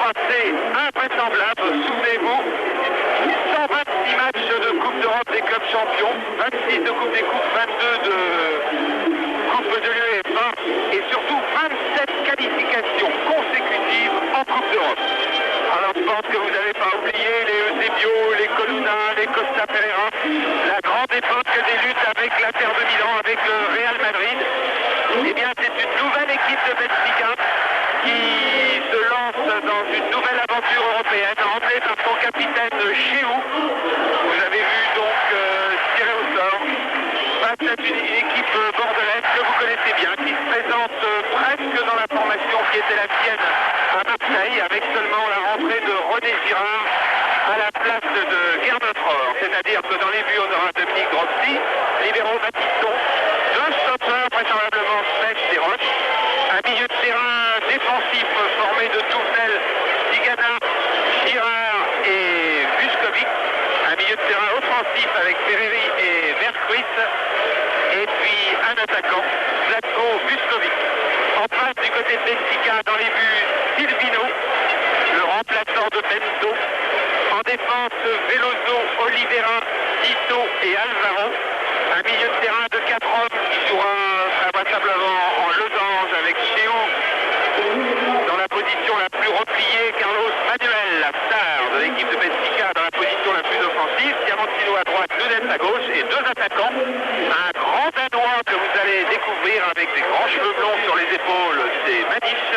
assez invraisemblable. Souvenez-vous, 126 matchs de Coupe d'Europe des clubs champions, 26 de Coupe des Coupes, 22 de Coupe de l'UEFA et surtout 27 qualifications consécutives en Coupe d'Europe. Alors je pense que vous n'avez pas oublié les Eusebio, les Colonna, les Costa Pereira, la grande époque des luttes avec l'Inter de Milan, avec le Real Madrid. Eh bien c'est une nouvelle équipe de Benfica qui se lance dans une nouvelle aventure européenne, emmenée par son capitaine Chéou. Vous avez vu donc tiré au sort face à une équipe bordelaise que vous connaissez bien, qui se présente presque dans la formation qui était la sienne à Marseille, avec seulement la rentrée de René Girard à la place de Gernot Rohr. C'est-à-dire que dans les buts, on aura Dominique Grossi, libéraux Baptiston, deux stoppeurs vraisemblablement Smets et Roche, un milieu de terrain défensif formé de Tournel, Tigana, Girard et Vuskovic, un milieu de terrain offensif avec Ferreri et Vercruis, et puis un attaquant, Zlatko Vuskovic. En face du côté de Benfica, dans les buts, Silvino, le remplaçant de Bento. En défense, Veloso, Oliveira, Tito et Alvaro. Un milieu de terrain de 4 hommes qui jouera vraisemblablement en losange avec Chéou dans la position la plus repliée, Carlos Manuel, la star de l'équipe de Benfica, dans la position la plus offensive, Diamantino à droite, Nunes à gauche et deux attaquants. Un grand Danois que vous allez découvrir avec des grands cheveux blonds sur les épaules, c'est Maniche,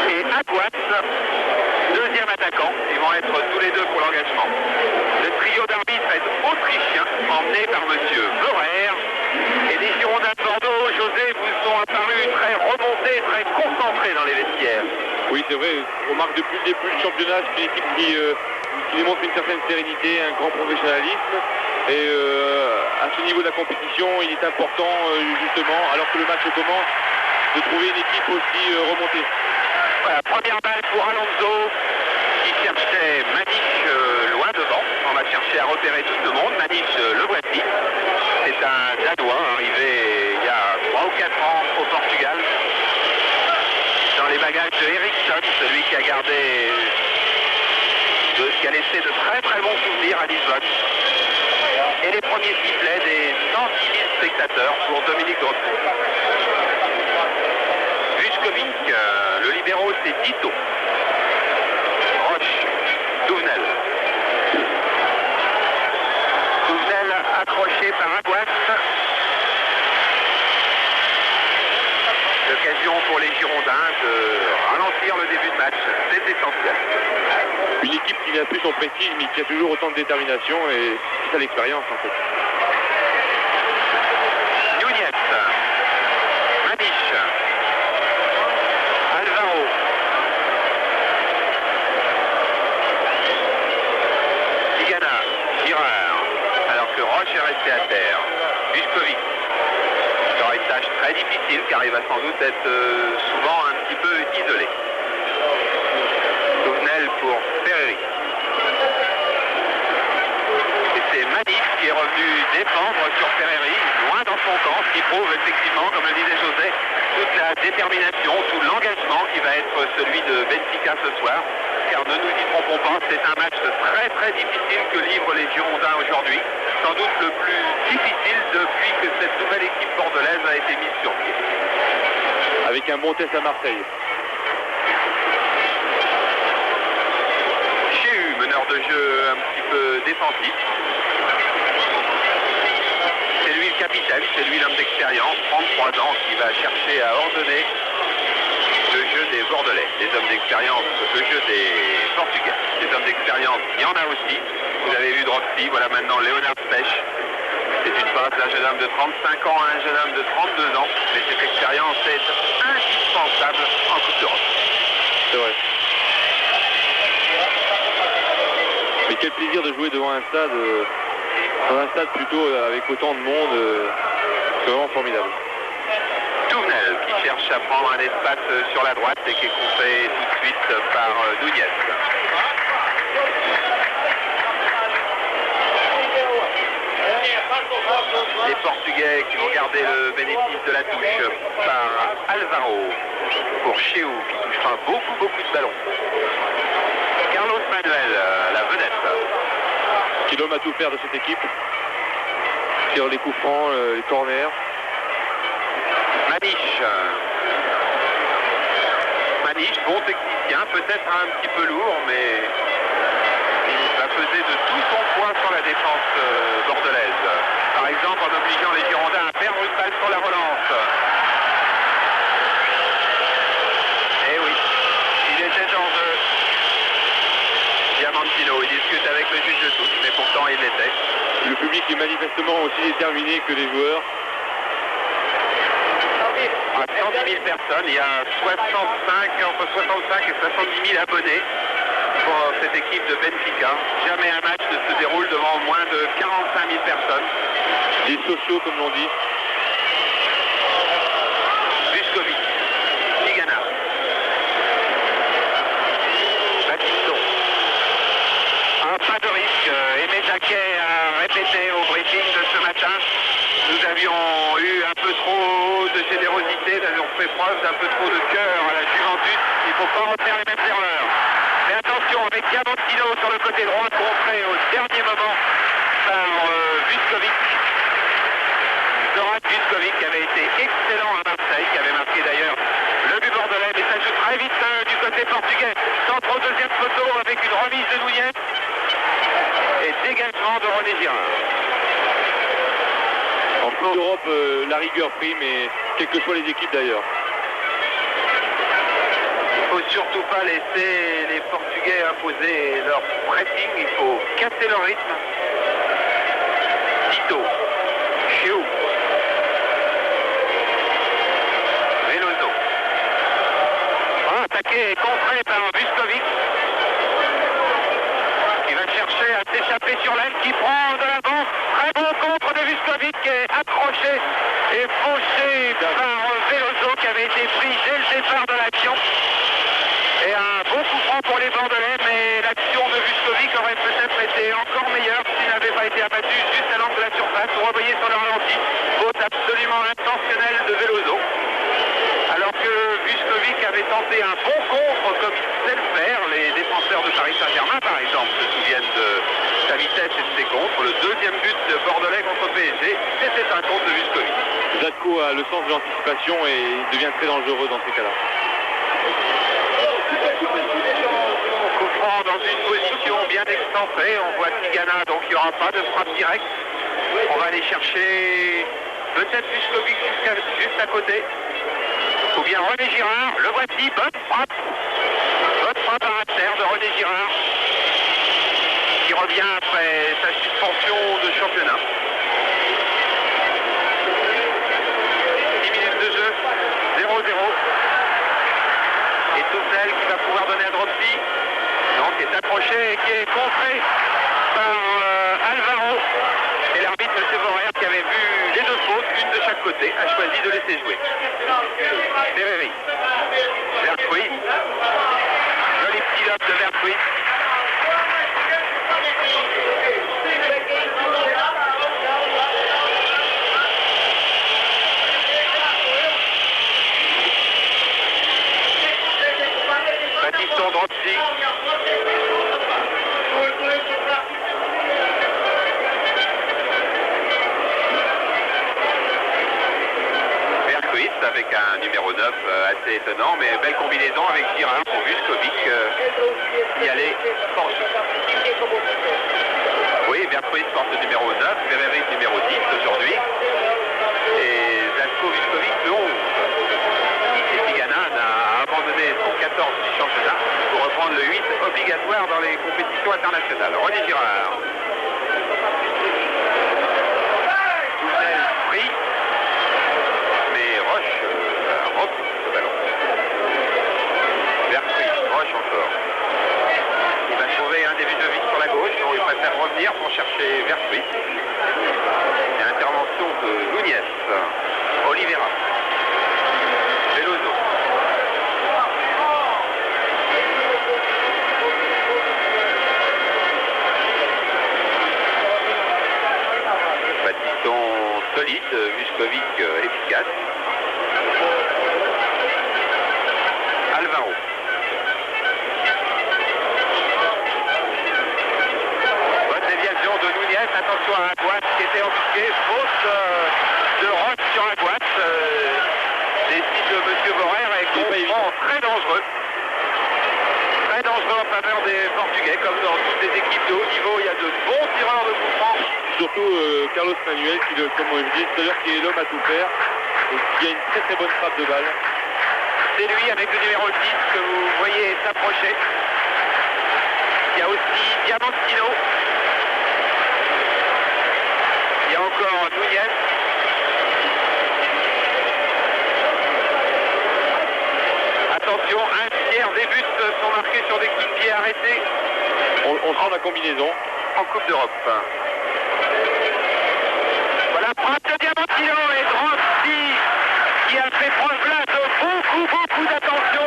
et Aguas, deuxième attaquant. Ils vont être tous les deux pour l'engagement. Le trio d'arbitres est autrichien, emmené par monsieur Vorer. Et les Girondins de Bordeaux, José, vous sont apparus très remontés, très concentrés dans les vestiaires. Oui, c'est vrai. On remarque depuis le début du championnat, c'est une équipe qui démontre une certaine sérénité, un grand professionnalisme. Et à ce niveau de la compétition, il est important, justement, alors que le match commence, de trouver une équipe aussi remontée. Voilà, première balle pour Alonso, qui cherchait Maniche loin devant. On va chercher à repérer tout le monde. Maniche, le voici. C'est un Danois arrivé il y a 3 ou 4 ans au Portugal. Dans les bagages de Eriksson, celui qui a gardé, qui a laissé de très très bons souvenirs à Lisbonne. Et les premiers sifflets des 110 000 spectateurs pour Dominique Grossi. Vuskovic, le libéraux c'est Tito. Roche, Touvenel. Touvenel accroché par Aguas. L'occasion pour les Girondins de ralentir le début de match, c'est essentiel. Une équipe qui n'a plus son prestige, mais qui a toujours autant de détermination, et c'est ça l'expérience en fait. Nunez, Maniche, Alvaro, Tigana, Girard, alors que Roche est resté à terre. Vuskovic. Une tâche très difficile car il va sans doute être souvent un petit peu isolé. Touvenel pour Ferreri. Et c'est Manif qui est revenu défendre sur Ferreri, loin dans son camp, ce qui prouve effectivement, comme le disait José, toute la détermination, tout l'engagement qui va être celui de Benfica ce soir. Car ne nous y trompons pas, c'est un match très très difficile que livrent les Girondins aujourd'hui. Sans doute le plus difficile depuis que cette nouvelle équipe bordelaise a été mise sur pied. Avec un bon test à Marseille. Chéhu, meneur de jeu un petit peu défensif. C'est lui le capitaine, c'est lui l'homme d'expérience, 33 ans, qui va chercher à ordonner le jeu des Bordelais, des hommes d'expérience, le jeu des Portugais. Des hommes d'expérience, il y en a aussi. Vous avez vu Drossi, voilà maintenant Léonard Spech. C'est une passe d'un jeune homme de 35 ans à un jeune homme de 32 ans. Mais cette expérience est indispensable en Coupe d'Europe. C'est vrai. Mais quel plaisir de jouer devant un stade plutôt avec autant de monde. C'est vraiment formidable. Touvenel qui cherche à prendre un espace sur la droite et qui est coupé tout de suite par Nunez. Les Portugais qui vont garder le bénéfice de la touche par Alvaro pour Chéou qui touchera beaucoup de ballons. l'homme à tout faire de cette équipe. Sur les coups francs, les corners. Maniche, bon technicien, peut-être un petit peu lourd, mais il va peser de tout son poids sur la défense bordelaise. Par exemple, en obligeant les Girondins à perdre une balle sur la relance. Eh oui, il était en jeu. Diamantino, il discute avec le juge de touche, mais pourtant il l'était. Le public est manifestement aussi déterminé que les joueurs. À 110 000 personnes, il y a entre 65 et 70 000 abonnés pour cette équipe de Benfica. Jamais un match ne se déroule devant moins de 45 000 personnes. Les sociaux, comme l'on dit. Vuskovic, Tigana, Batiston. Pas de risque. Aimé Jacquet a répété au briefing de ce matin. Nous avions eu un peu trop de générosité, nous avions fait preuve d'un peu trop de cœur à la Juventus. Il ne faut pas refaire les mêmes erreurs. Mais attention, avec Diamantino sur le côté droit, contré au dernier moment par Vuskovic. Zoran Vuskovic qui avait été excellent à Marseille, qui avait marqué d'ailleurs le but bordelais, mais ça joue très vite du côté portugais. Centre au deuxième photo avec une remise de Nunez et dégagement de René Girard. En Coupe d'Europe, la rigueur prime, et quelles que soient les équipes d'ailleurs. Il ne faut surtout pas laisser les Portugais imposer leur pressing, il faut casser leur rythme. Tito, Chiou, Veloso. Attaqué et contré par Vuskovic, qui va chercher à s'échapper sur l'aile, qui prend de l'avance. Très bon contre de Vuskovic, qui est accroché et fauché par Veloso, qui avait été pris dès le départ de l'action. Et un bon coup franc pour les Bordelais, mais l'action de Vuskovic aurait peut-être été encore meilleure s'il n'avait pas été abattu juste à l'angle de la surface. Vous revoyez sur le ralenti, faute absolument intentionnelle de Veloso. Alors que Vuskovic avait tenté un bon contre comme il sait le faire. Les défenseurs de Paris Saint-Germain, par exemple, se souviennent de sa vitesse et de ses contres. Le deuxième but de Bordelais contre PSG, c'était un contre de Vuskovic. Zatko a le sens de l'anticipation et il devient très dangereux dans ces cas-là. Coup franc dans une position bien excentrée. On voit Tigana, donc il n'y aura pas de frappe directe. On va aller chercher peut-être Vuskovic juste à côté. Ou bien René Girard, le voici, bonne frappe. Bonne frappe à terre de René Girard, qui revient après sa suspension de championnat. 10 minutes de jeu, 0-0. Et Toufnel qui va pouvoir donner à Dropsy, donc qui est accroché et qui est contré par Alvaro. Et l'arbitre, M. Vorer, qui avait vu les deux fautes, une de chaque côté, a choisi de laisser jouer. Ferreri, Vertruis, joli petit lob de Vertruis. Batiston, Dropsy. Vertruis avec un numéro 9 assez étonnant, mais belle combinaison avec Girard pour Vuskovic y aller porte. Oui, Vertruis porte le numéro 9, Ferreri numéro 10 aujourd'hui, et Zatko Vuskovic le 11. Et Tigana a abandonné son 14 du championnat pour reprendre le 8 obligatoire dans les compétitions internationales. René Girard. Tournel pris, mais Roche repousse ce ballon. Vertruis, Roche encore. Il va trouver un début de vie sur la gauche, donc il préfère revenir pour chercher Vertruis. Et intervention de Nunez, Oliveira, Veloso. Batiston solide, Vuskovic efficace. Alvaro. Bonne déviation de Nunez. attention à Aguas qui était embusqué, faute de Roth sur Aguas, décide de M. Vorer et comprend très dangereux. Très dangereux en faveur des Portugais, comme dans toutes les équipes de haut niveau, il y a de bons tireurs de coups francs. Surtout Carlos Manuel, qui, comme je disais tout à l'heure, qui est l'homme à tout faire, et qui a une très très bonne frappe de balle. C'est lui avec le numéro 10 que vous voyez s'approcher. Il y a aussi Diamantino. Il y a encore Núñez. Attention, un tiers des buts sont marqués sur des coups de pied arrêtés. On sent la combinaison. En Coupe d'Europe. Voilà, frappe de Diamantino et Drossi qui a fait preuve là de beaucoup d'attention.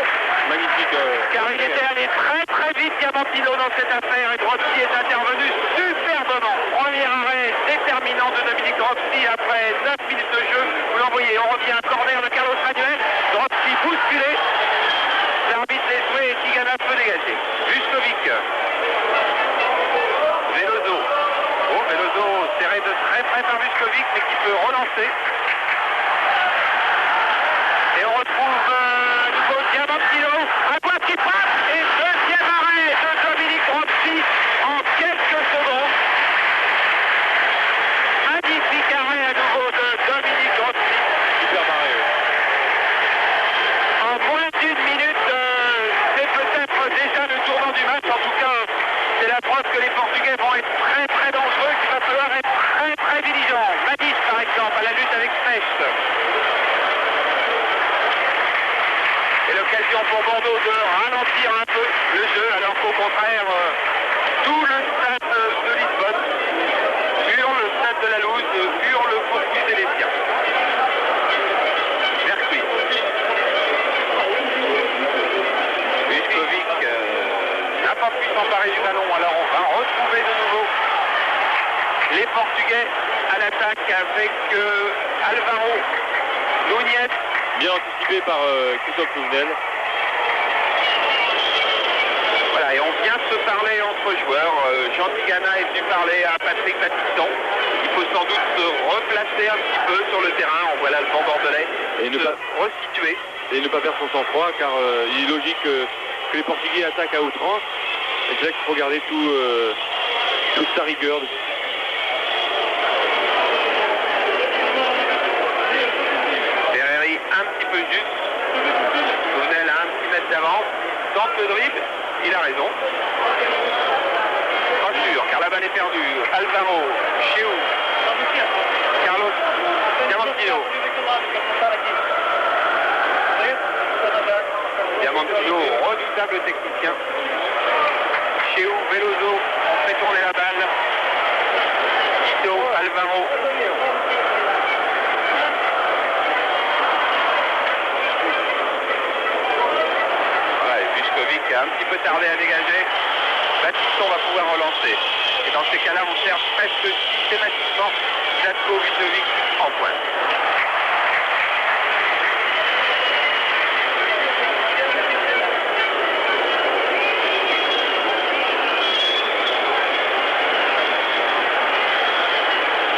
Magnifique. Car il était allé très vite Diamantino dans cette affaire et Drossi est intervenu superbement. Premier arrêt déterminant de Dominique Drossi après 9 minutes de jeu. Vous l'envoyez, on revient à corner de Carlos Manuel. Drossi bousculé. L'arbitre est joué et Tigana peut dégager. Vuskovic. Veloso. Oh, Veloso serré de très près par Vuskovic mais qui peut relancer. Et on retrouve nouveau Diamantino. Aguas qui frappe et deuxième arrêt de Dominique Drossi en quelques secondes. Magnifique arrêt à nouveau de Dominique Drossi. Super arrêt. En moins d'une minute, c'est peut-être déjà le tournant du match. En tout cas, c'est la preuve que les Portugais vont être très dangereux, qu'il va falloir être très vigilant. Madis, par exemple, à la lutte avec Specht. Et l'occasion pour Bordeaux de ralentir un peu le jeu, alors qu'au contraire, tout le stade de Lisbonne hurle, le stade de la Louse hurle pour pousser les siens. Mercury. Vuskovic n'a pas pu s'emparer du ballon, alors on va retrouver de nouveau les Portugais à l'attaque avec Alvaro, Núñez. Bien anticipé par Christophe Nouvenel. Voilà, et on vient se parler entre joueurs. Jean Tigana est venu parler à Patrick Battiston. Il faut sans doute se replacer un petit peu sur le terrain. On voit là le banc bordelais. Et ne pas resituer. Et ne pas perdre son sang-froid, car il est logique que les Portugais attaquent à outrance. Et c'est là qu'il faut garder toute sa rigueur. Ferreri un petit peu juste. Nouvenel a un petit mètre d'avance. Tente le dribble. Il a raison. Pas sûr, car la balle est perdue. Alvaro, Chiou, Carlos Diamantino. Diamantino, redoutable technicien. Chiou, Veloso, on fait tourner la balle. Ito, Alvaro. Vuskovic a un petit peu tardé à dégager. Battiston va pouvoir relancer. Et dans ces cas-là, on cherche presque systématiquement Zlatko Vuskovic en pointe.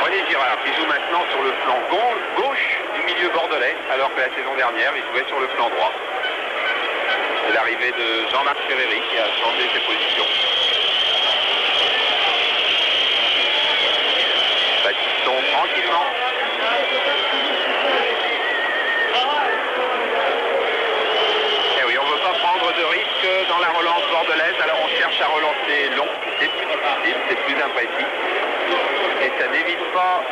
René Girard qui joue maintenant sur le flanc gauche du milieu bordelais, alors que la saison dernière, il jouait sur le flanc droit. C'est l'arrivée de Jean-Marc Ferreri qui a changé ses positions. Battiston tranquillement. Eh oui, on ne veut pas prendre de risques dans la relance bordelaise, alors on cherche à relancer long. C'est plus difficile, c'est plus imprécis. Et ça n'évite pas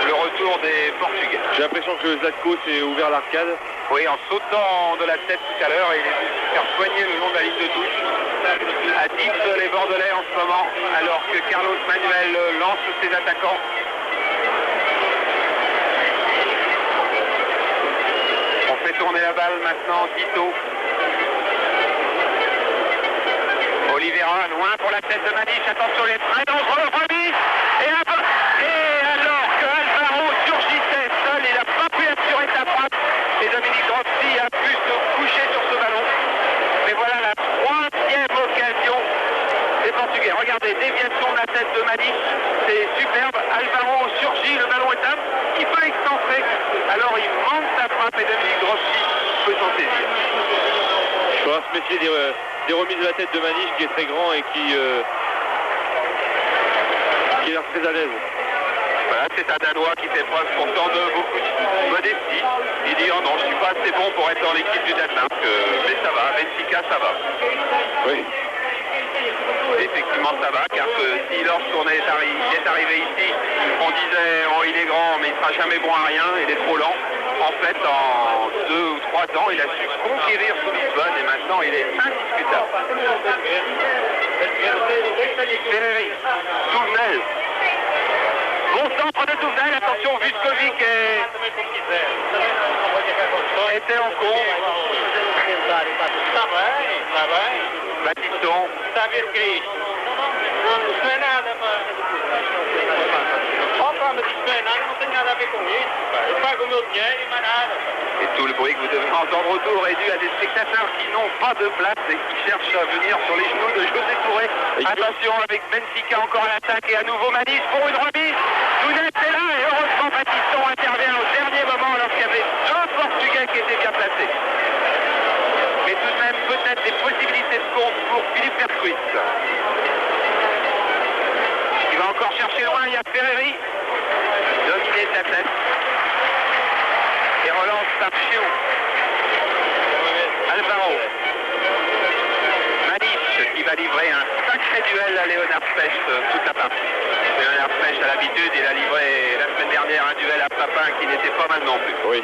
le retour des Portugais. J'ai l'impression que Zlatko s'est ouvert l'arcade. Oui, en sautant de la tête tout à l'heure, il est venu se faire soigner le long de la ligne de touche. À 10 les Bordelais en ce moment, alors que Carlos Manuel lance ses attaquants. On fait tourner la balle maintenant, Tito. Oliveira, loin pour la tête de Maniche, attention, il est très dangereux, remise. Et alors que Alvaro surgissait seul, il n'a pas pu assurer sa frappe. Et Dominique Drossi a pu se coucher sur ce ballon. Mais voilà la troisième occasion des Portugais. Regardez, déviation de la tête de Maniche, c'est super. Alvaro surgit, le ballon est un petit peu excentré. Alors il manque sa frappe et Dominique Grossi peut s'en saisir. Il faudra se méfier des remises de la tête de Maniche qui est très grand et qui a l'air très à l'aise. Voilà, c'est un Danois qui fait preuve pourtant de beaucoup de modestie. Il dit oh non, je suis pas assez bon pour être dans l'équipe du Danemark, mais ça va, Benfica ça va. Oui. Effectivement ça va, car que si lorsqu'on est arrivé ici, on disait oh il est grand mais il sera jamais bon à rien, il est trop lent. En fait en 2 ou 3 ans il a su conquérir sous Lisbonne et maintenant il est indiscutable. Ferreri, Tournel. Bon centre de Tournel, attention Vuskovic était en cours. Battiston. Et tout le bruit que vous devez entendre autour est dû à des spectateurs qui n'ont pas de place et qui cherchent à venir sur les genoux de José Touré. Attention avec Benfica encore à l'attaque et à nouveau Maniche pour une remise. Nunes est là et heureusement Battiston intervient au dernier moment lorsqu'il y avait 2 Portugais qui étaient bien placés. Mais tout de même peut-être des possibilités de compte pour Philippe Vercruis. Il va encore chercher loin, il y a Ferreri. Dominé de la tête. Et relance par Chiou. Alvaro. Maniche qui va livrer un sacré duel à Léonard Pech toute la partie. Léonard Pech à l'habitude, il a livré la semaine dernière un duel à Papin qui n'était pas mal non plus. Oui.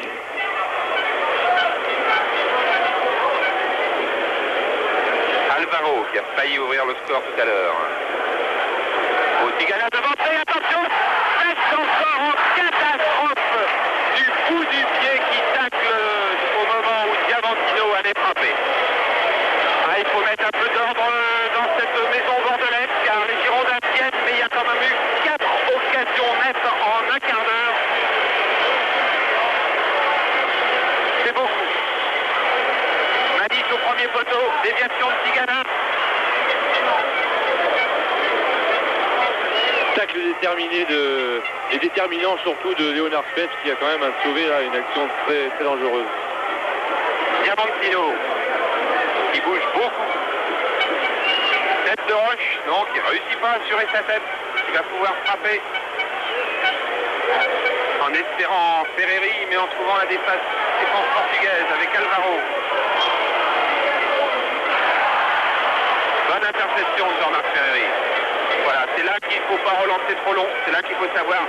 Alvaro qui a failli ouvrir le score tout à l'heure. Au Tigana devant, attention, reste encore en catastrophe du bout du pied qui tacle au moment où Diamantino allait frapper. Ah, il faut mettre un peu d'ordre dans cette maison bordelaise car les Girondins tiennent, mais il y a quand même eu 4 occasions nettes en un quart d'heure. C'est beaucoup. Maniche au premier poteau, déviation de Tigana. Tacle déterminé et déterminant surtout de Léonard Spetz qui a quand même sauvé là, une action très, très dangereuse. Diamantino qui bouge beaucoup. Tête de Roche, non, qui ne réussit pas à assurer sa tête. Il va pouvoir frapper en espérant Ferreri, mais en trouvant la défense portugaise avec Alvaro. Bonne interception de Jean-Marc Ferreri. Voilà, c'est là qu'il ne faut pas relancer trop long, c'est là qu'il faut savoir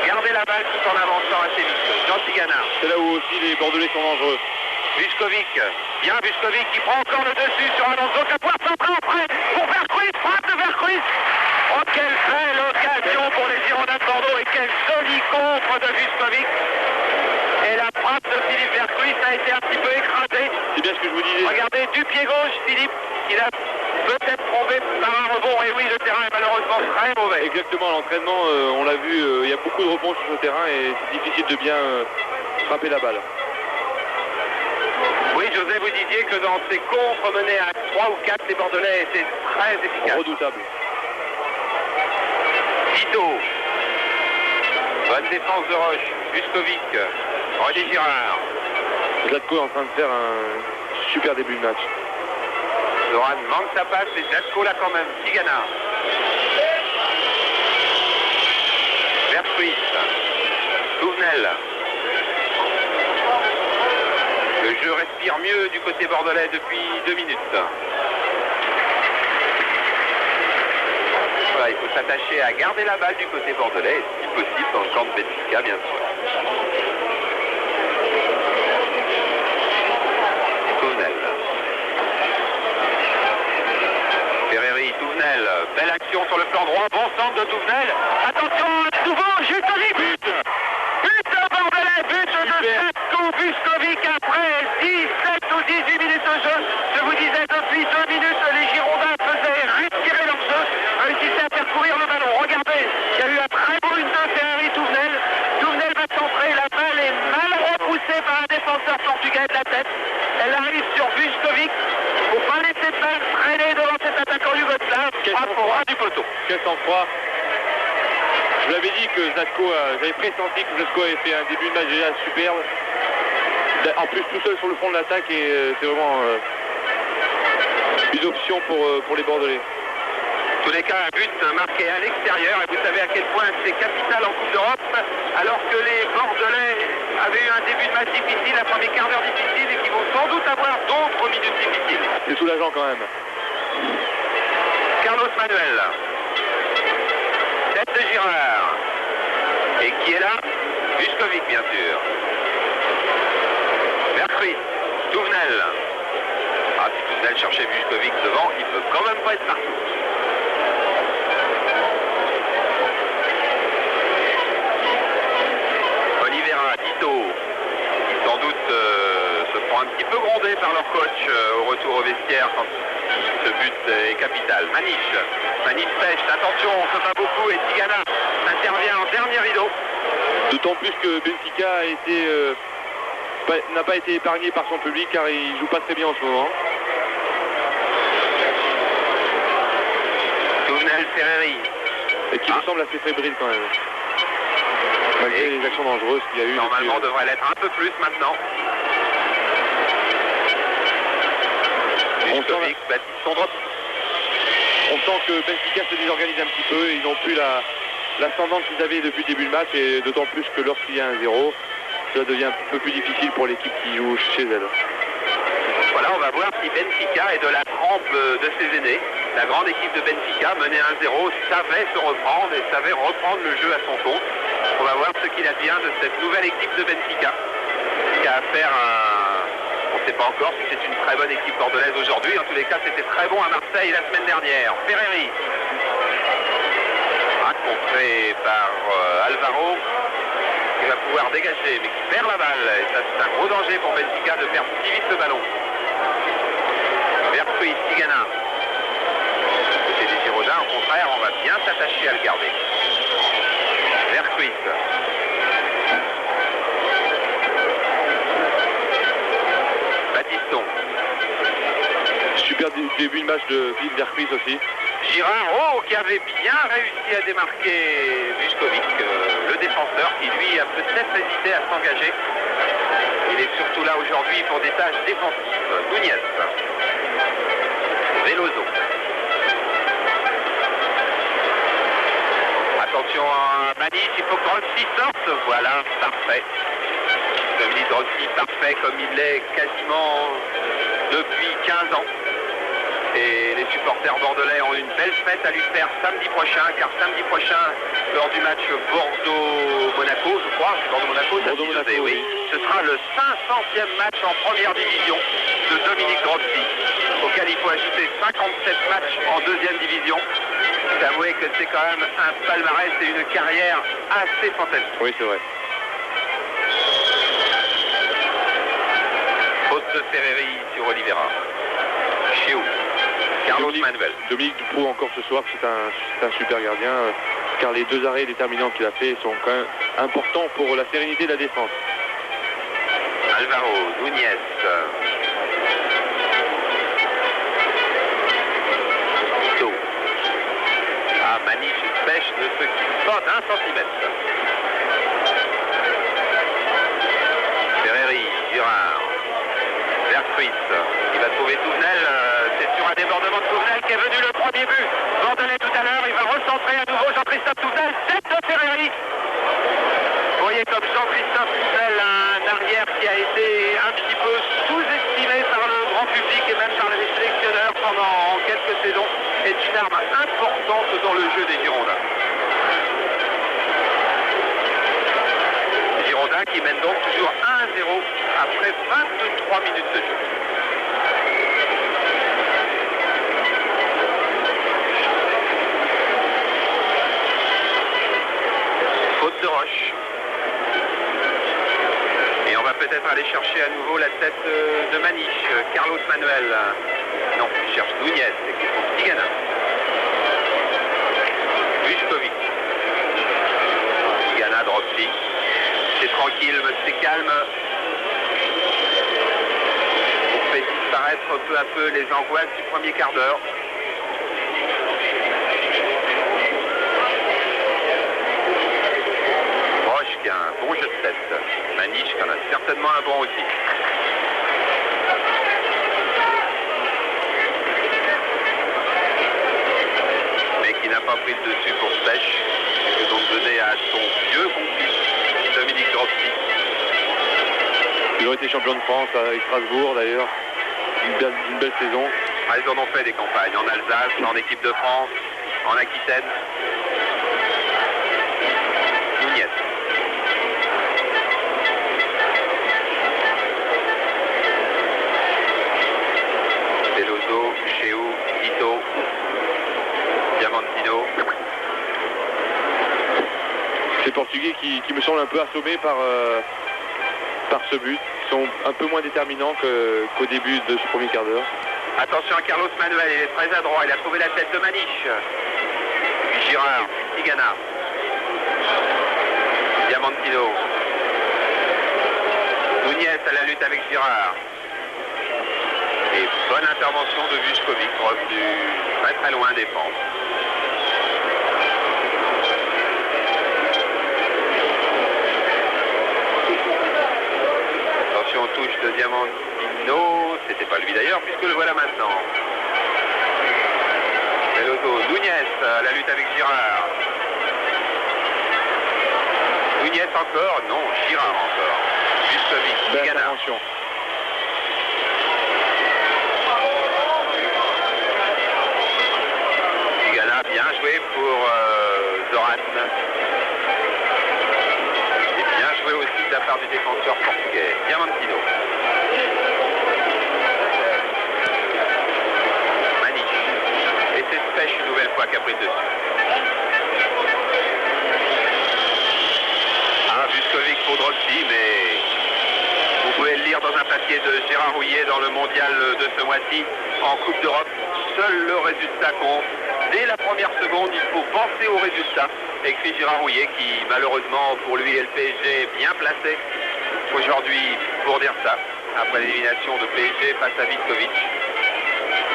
garder la balle tout en avançant assez vite. Jean Tigana. C'est là où aussi les Bordelais sont dangereux. Vuskovic, bien Vuskovic qui prend encore le dessus sur Alonso, qui va pouvoir centrer après pour Vercruis, frappe de Vercruis. Oh, quelle belle occasion pour les Girondins de Bordeaux et quel joli contre de Vuskovic. Et la frappe de Philippe Vercruis a été un petit peu écrasée. C'est bien ce que je vous disais. Regardez, du pied gauche, Philippe, il a peut-être trouvé par un rebond. Et oui, le terrain est malheureusement très mauvais. Exactement, à l'entraînement, on l'a vu, il y a beaucoup de rebonds sur ce terrain et c'est difficile de bien frapper la balle. Oui, José, vous disiez que dans ces contres menés à 3 ou 4, les Bordelais étaient très efficaces. Redoutable. Tito. Bonne défense de Roche. Vuskovic. Roger Girard. Zlatko est en train de faire un super début de match. Zoran manque sa passe et Zlatko là quand même. Tigana. Vercruis. Touvenel. Le jeu respire mieux du côté bordelais depuis 2 minutes. Voilà, il faut s'attacher à garder la balle du côté bordelais, si possible dans le camp de Benfica, bien sûr. Touvenel. Ferreri, Touvenel. Belle action sur le plan droit, bon centre de Touvenel. Attention, nouveau, Vuskovic, but! But de Bordelais, but de Zlatko Vuskovic après 17 ou 18 minutes de jeu. Je vous disais, depuis 2 minutes, les Girondins faisaient respirer leur jeu, réussissaient à faire courir le ballon. Regardez, il y a eu un très beau 1-2 Ferreri-Touvenel. Touvenel va centrer, la balle est mal repoussée par un défenseur portugais de la tête. Elle arrive sur Vuskovic. Il ne faut pas laisser de balle traîner devant cet attaquant yougoslave. Quel sang-froid du poteau. Quel sang-froid. Je l'avais dit que Zlatko, j'avais pressenti que Zlatko avait fait un début de match déjà superbe. En plus tout seul sur le fond de l'attaque et c'est vraiment une option pour les Bordelais. En tous les cas, un but marqué à l'extérieur et vous savez à quel point c'est capital en Coupe d'Europe, alors que les Bordelais avaient eu un début de match difficile, un premier quart d'heure difficile et qui vont sans doute avoir d'autres minutes difficiles. C'est soulageant quand même. Carlos Manuel, tête de Girard, et qui est là? Vuskovic bien sûr. Vercruis, Touvenel. Ah, si Touvenel cherchait Vuskovic devant, il peut quand même pas être partout. Qui sans doute se font un petit peu gronder par leur coach au retour au vestiaire quand ce but est capital. Maniche pêche, attention, on se bat beaucoup et Tigana intervient en dernier rideau. D'autant plus que Benfica n'a pas été épargné par son public car il joue pas très bien en ce moment. Touvenel Ferreri. Et qui me semble assez fébrile quand même. Malgré les actions dangereuses qu'il y a eu. Normalement, devrait l'être un peu plus maintenant. Vuskovic, Baptiste Sondrop. On sent que Benfica se désorganise un petit peu. Ils n'ont plus l'ascendant qu'ils avaient depuis le début du match. Et d'autant plus que lorsqu'il y a un 0, cela devient un petit peu plus difficile pour l'équipe qui joue chez elle. Voilà, on va voir si Benfica est de la trempe de ses aînés. La grande équipe de Benfica, menée 1-0, savait se reprendre et savait reprendre le jeu à son compte. On va voir ce qu'il advient de cette nouvelle équipe de Benfica qui a affaire à... On ne sait pas encore si c'est une très bonne équipe bordelaise aujourd'hui. En tous les cas, c'était très bon à Marseille la semaine dernière. Ferreri, rencontré par Alvaro, qui va pouvoir dégager, mais qui perd la balle. Et ça, c'est un gros danger pour Benfica de perdre si vite ce ballon. Vercruis, Tigana. Côté des Girondins, au contraire, on va bien s'attacher à le garder. Vercruis. Baptiston. Super début de match de Philippe Vercruis aussi. Girard, qui avait bien réussi à démarquer Vuskovic, le défenseur, qui lui a peut-être hésité à s'engager. Il est surtout là aujourd'hui pour des tâches défensives. Nunez. Veloso. Attention à Maniche, il faut que Rossi sorte. Voilà, parfait. Dominique Rossi, parfait comme il l'est quasiment depuis 15 ans. Et les supporters bordelais ont une belle fête à lui faire samedi prochain, car samedi prochain, lors du match Bordeaux-Monaco, je crois, c'est Bordeaux-Monaco, oui. Ce sera le 500e match en première division de Dominique Rossi, auquel il faut ajouter 57 matchs en deuxième division. J'avoue que c'est quand même un palmarès et une carrière assez fantastique. Oui, c'est vrai. Faute de Ferreri sur Oliveira. Chiou. Carlos Manuel. Dominique Dupoux encore ce soir, c'est un super gardien, car les deux arrêts déterminants qu'il a fait sont quand même importants pour la sérénité de la défense. Alvaro, Nunez. So. Ah, Maniche pêche de ce qui sort d'1 centimètre. Ferreri, Girard. Vercruis, il va trouver Touvenel, c'est sur un débordement de Touvenel qui est venu le premier but. Bordelais tout à l'heure, il va recentrer à nouveau Jean-Christophe Touvenel, tête de Ferreri. Vous voyez comme Jean-Christophe Touvenel, un arrière qui a été un petit peu sous-estimé par le grand public et même par les sélectionneurs pendant quelques saisons, est une arme importante dans le jeu des Girondins. Les Girondins qui mènent donc toujours 1-0 après 23 minutes de jeu. Faute de Roche. Et on va peut-être aller chercher à nouveau la tête de Maniche, Carlos Manuel. Non, il cherche Nunez, et qui trouve Tigana. Vuskovic. Tigana, drop-kick. C'est tranquille, c'est calme. On fait disparaître peu à peu les angoisses du premier quart d'heure. Maniche qui en a certainement un bon aussi. Mais qui n'a pas pris le dessus pour Sèche, et que donc donné à son vieux complice, Dominique Dropsy. Ils ont été champions de France avec Strasbourg d'ailleurs. Une belle saison. Ah, ils en ont fait des campagnes en Alsace, en équipe de France, en Aquitaine. Nunez. Peloso, Chéou, Ito, Diamantino. Ces Portugais qui me semblent un peu assommés par ce but. Ils sont un peu moins déterminants qu'au début de ce premier quart d'heure. Attention à Carlos Manuel, il est très adroit, il a trouvé la tête de Maniche. Puis Girard, Tigana. Diamantino. Nunez à la lutte avec Girard. Et bonne intervention de Vuskovic, revenu très très loin défendre. Attention, touche de Diamantino, c'était pas lui d'ailleurs, puisque le voilà maintenant. Peloso, Nunez à la lutte avec Girard. Nunez encore, non, Girard encore. Vuskovic, Tigana. Intervention. Tigana, bien joué pour Zoran. Et bien joué aussi de la part du défenseur portugais, Diamantino. Maniche. Et c'est Sèche une nouvelle fois qui a pris le dessus. Ah, Vuskovic pour Dropsy, mais vous pouvez le lire dans un papier de Gérard Rouillet dans le mondial de ce mois-ci en Coupe d'Europe. Seul le résultat compte. Dès la première seconde, il faut penser au résultat. Écrit Gérard Rouillet qui, malheureusement, pour lui et le PSG, est bien placé aujourd'hui pour dire ça. Après l'élimination de PSG face à Vuskovic,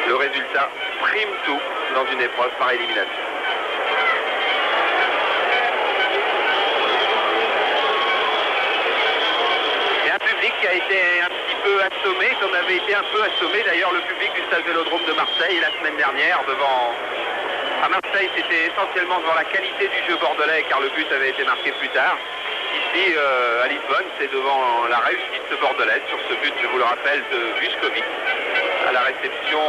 le résultat prime tout dans une épreuve par élimination. Et un public qui a été un petit peu assommé, comme avait été un peu assommé d'ailleurs le public du Stade Vélodrome de Marseille la semaine dernière devant... À Marseille, c'était essentiellement devant la qualité du jeu bordelais, car le but avait été marqué plus tard. Ici, à Lisbonne, c'est devant la réussite bordelaise sur ce but, je vous le rappelle, de Vuskovic, à la réception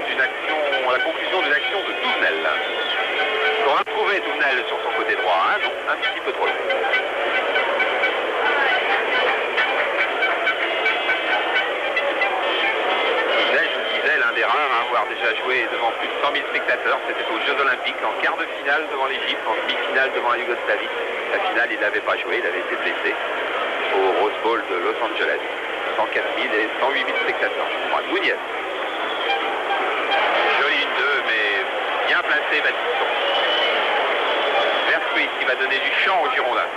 d'une action, à la conclusion d'une action de Touvenel. On a trouvé Touvenel sur son côté droit, hein, non, un petit peu trop long. L'un des rares à avoir déjà joué devant plus de 100 000 spectateurs. C'était aux Jeux Olympiques, en quart de finale devant l'Égypte, en demi-finale devant la Yougoslavie. La finale, il n'avait pas joué, il avait été blessé au Rose Bowl de Los Angeles. 104 000 et 108 000 spectateurs, je crois. Nunez. Jolie 1-2, mais bien placé, Baptiston. Vertruis qui va donner du champ aux Girondins.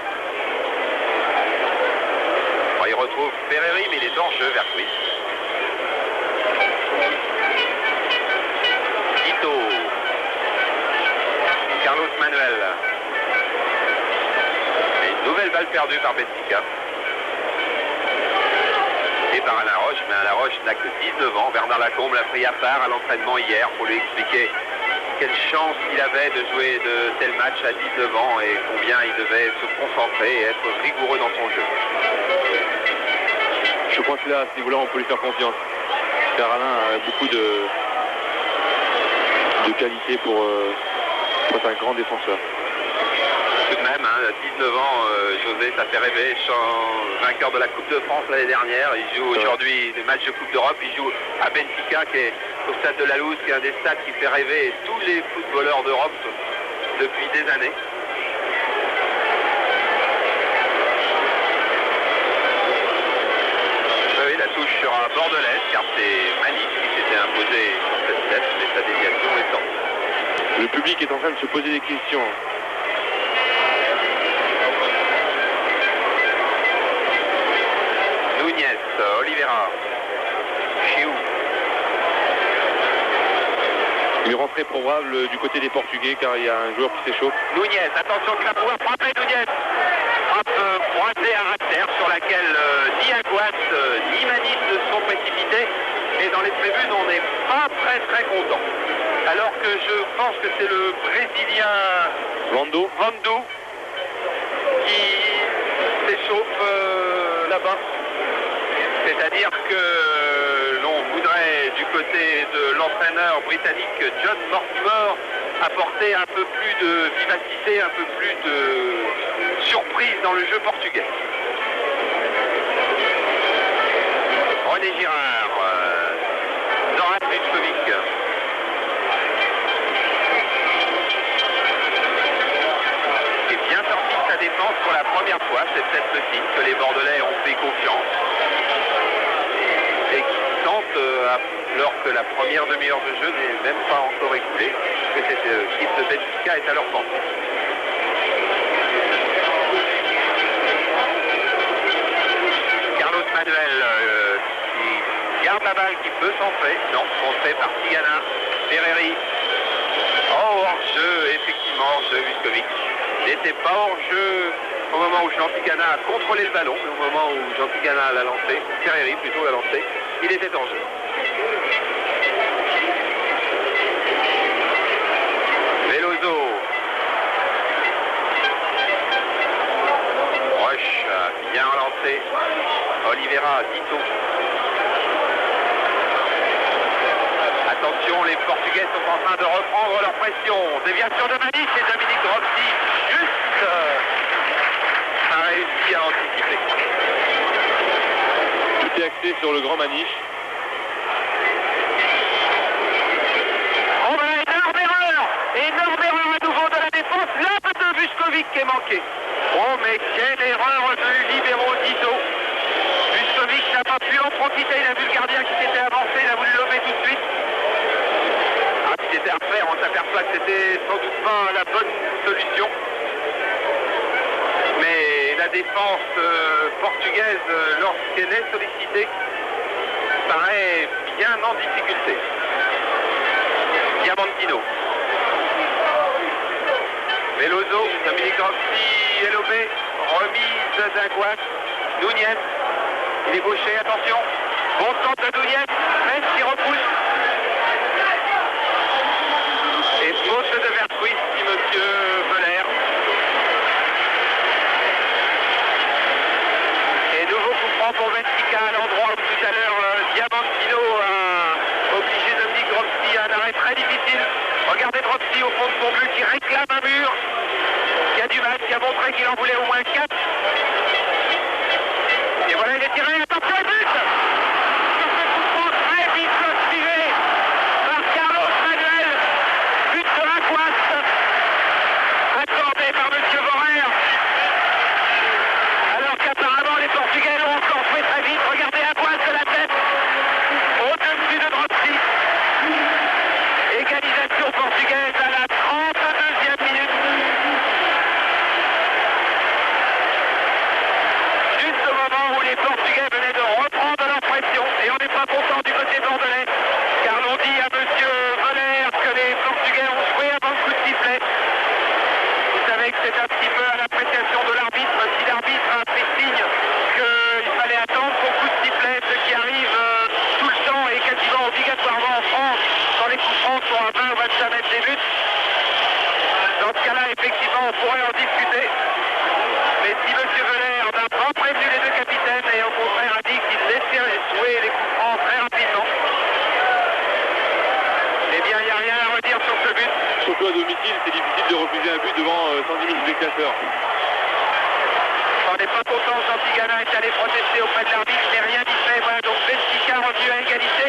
Bon, il retrouve Ferreri, mais il est hors jeu, Vertruis. Carlos Manuel. Et une nouvelle balle perdue par Benfica. Et par Alain Roche, mais Alain Roche n'a que 19 ans. Bernard Lacombe l'a pris à part à l'entraînement hier pour lui expliquer quelle chance il avait de jouer de tel match à 19 ans et combien il devait se concentrer et être rigoureux dans son jeu. Je crois que là, à ce niveau-là, on peut lui faire confiance. Car Alain a beaucoup de qualité pour être un grand défenseur. Tout de même, hein, 19 ans, José, ça fait rêver. Vainqueur de la Coupe de France l'année dernière. Il joue aujourd'hui des matchs de Coupe d'Europe. Il joue à Benfica, qui est au stade de la Luz, qui est un des stades qui fait rêver tous les footballeurs d'Europe depuis des années. Oui, la touche sera bordelaise, car c'est Maniche qui s'était imposé sur cette tête, mais sa déviation est sortie. Le public est en train de se poser des questions. Nunez, Oliveira, Chiou. Une rentrée probable du côté des Portugais car il y a un joueur qui s'échauffe. Nunez, attention, qui va pouvoir frapper Nunez. Frappe croisée à terre sur laquelle ni Aguas ni Manif ne sont précipités. Et dans les tribunes, on n'est pas très content. Alors que je pense que c'est le Brésilien Vando qui s'échauffe là-bas. C'est-à-dire que l'on voudrait, du côté de l'entraîneur britannique John Mortimer, apporter un peu plus de vivacité, un peu plus de surprise dans le jeu portugais. René Girard, Zoran Vučković. Et bien sorti de sa défense pour la première fois, c'est peut-être le signe que les Bordelais ont fait confiance. Et qui tentent, alors que la première demi-heure de jeu n'est même pas encore écoulée, que cette équipe de Benfica est à leur portée. Carlos Manuel qui garde la balle, qui peut centrer. Non, contré par Tigana. Ferreri. Oh, hors-jeu, effectivement, hors-jeu, Vučković. Il n'était pas hors-jeu au moment où Jean Tigana a contrôlé le ballon, mais au moment où Jean Tigana l'a lancé, Ferreri plutôt l'a lancé, il était en jeu. Veloso. Rush, bien relancé. Oliveira, Tito. Attention, les Portugais sont en train de reprendre leur pression. Déviation de Manif et Dominique Rossi juste a réussi à anticiper. Tout est axé sur le grand Manif. Oh ben, énorme erreur à nouveau de la défense, là de Vučković qui est manqué. Oh mais quelle erreur du libéro Tito. Vučković n'a pas pu en profiter, il a vu le gardien qui s'était avancé, il a voulu lober tout de suite. Ah, si c'était à refaire, on s'aperçoit que c'était sans doute pas la bonne solution. Mais la défense portugaise, lorsqu'elle est sollicitée, paraît bien en difficulté. Diamantino. Veloso, Dominique Rossi, Elobé, remise d'Aguas, Núñez, il est gaucher, attention, bon centre de Núñez, Metz qui repousse. Et faute de Vertquist, dit monsieur Voller. Et nouveau coup franc pour Benfica à l'endroit où tout à l'heure Diamantino a obligé Dominique Rossi à un arrêt très difficile. Regardez Rossi au fond de son but qui réclame un mur, qui a du mal, qui a montré qu'il en voulait au moins 4. Et voilà, il est tiré, attention, et but! Sur ce coup franc très vite suivi par Carlos Manuel, but de Aguas, accordé par monsieur Vorer. Alors qu'apparemment les Portugais l'ont encore joué très vite. Regardez Aguas de la tête, au-dessus de Rossi. Égalisation portugaise à la 32e minute. Juste au moment où les Portugais venaient de reprendre leur pression. Et on n'est pas content du côté bordelais, car l'on dit à monsieur Voller que les Portugais ont joué avant le coup de sifflet. Vous savez que c'est un petit peu à l'appréciation de l'arbitre. Si l'arbitre a fait signe qu'il fallait attendre son coup de sifflet, ce qui arrive tout le temps et quasiment obligatoirement en France, quand les coups francs sont à 20 ou 25 mètres des buts. Dans ce cas-là, effectivement, on pourrait en discuter. Mais si M. Voller n'a pas prévenu les deux capitaines et au contraire a dit qu'il laissait jouer les coups francs très rapidement, eh bien, il n'y a rien à redire sur ce but. Surtout à domicile, c'est difficile de refuser un but devant 110 000 spectateurs. On n'est pas content, Jean Tigana est allé protester auprès de l'arbitre, mais rien n'y fait. Voilà, donc Benfica revenu à égalité,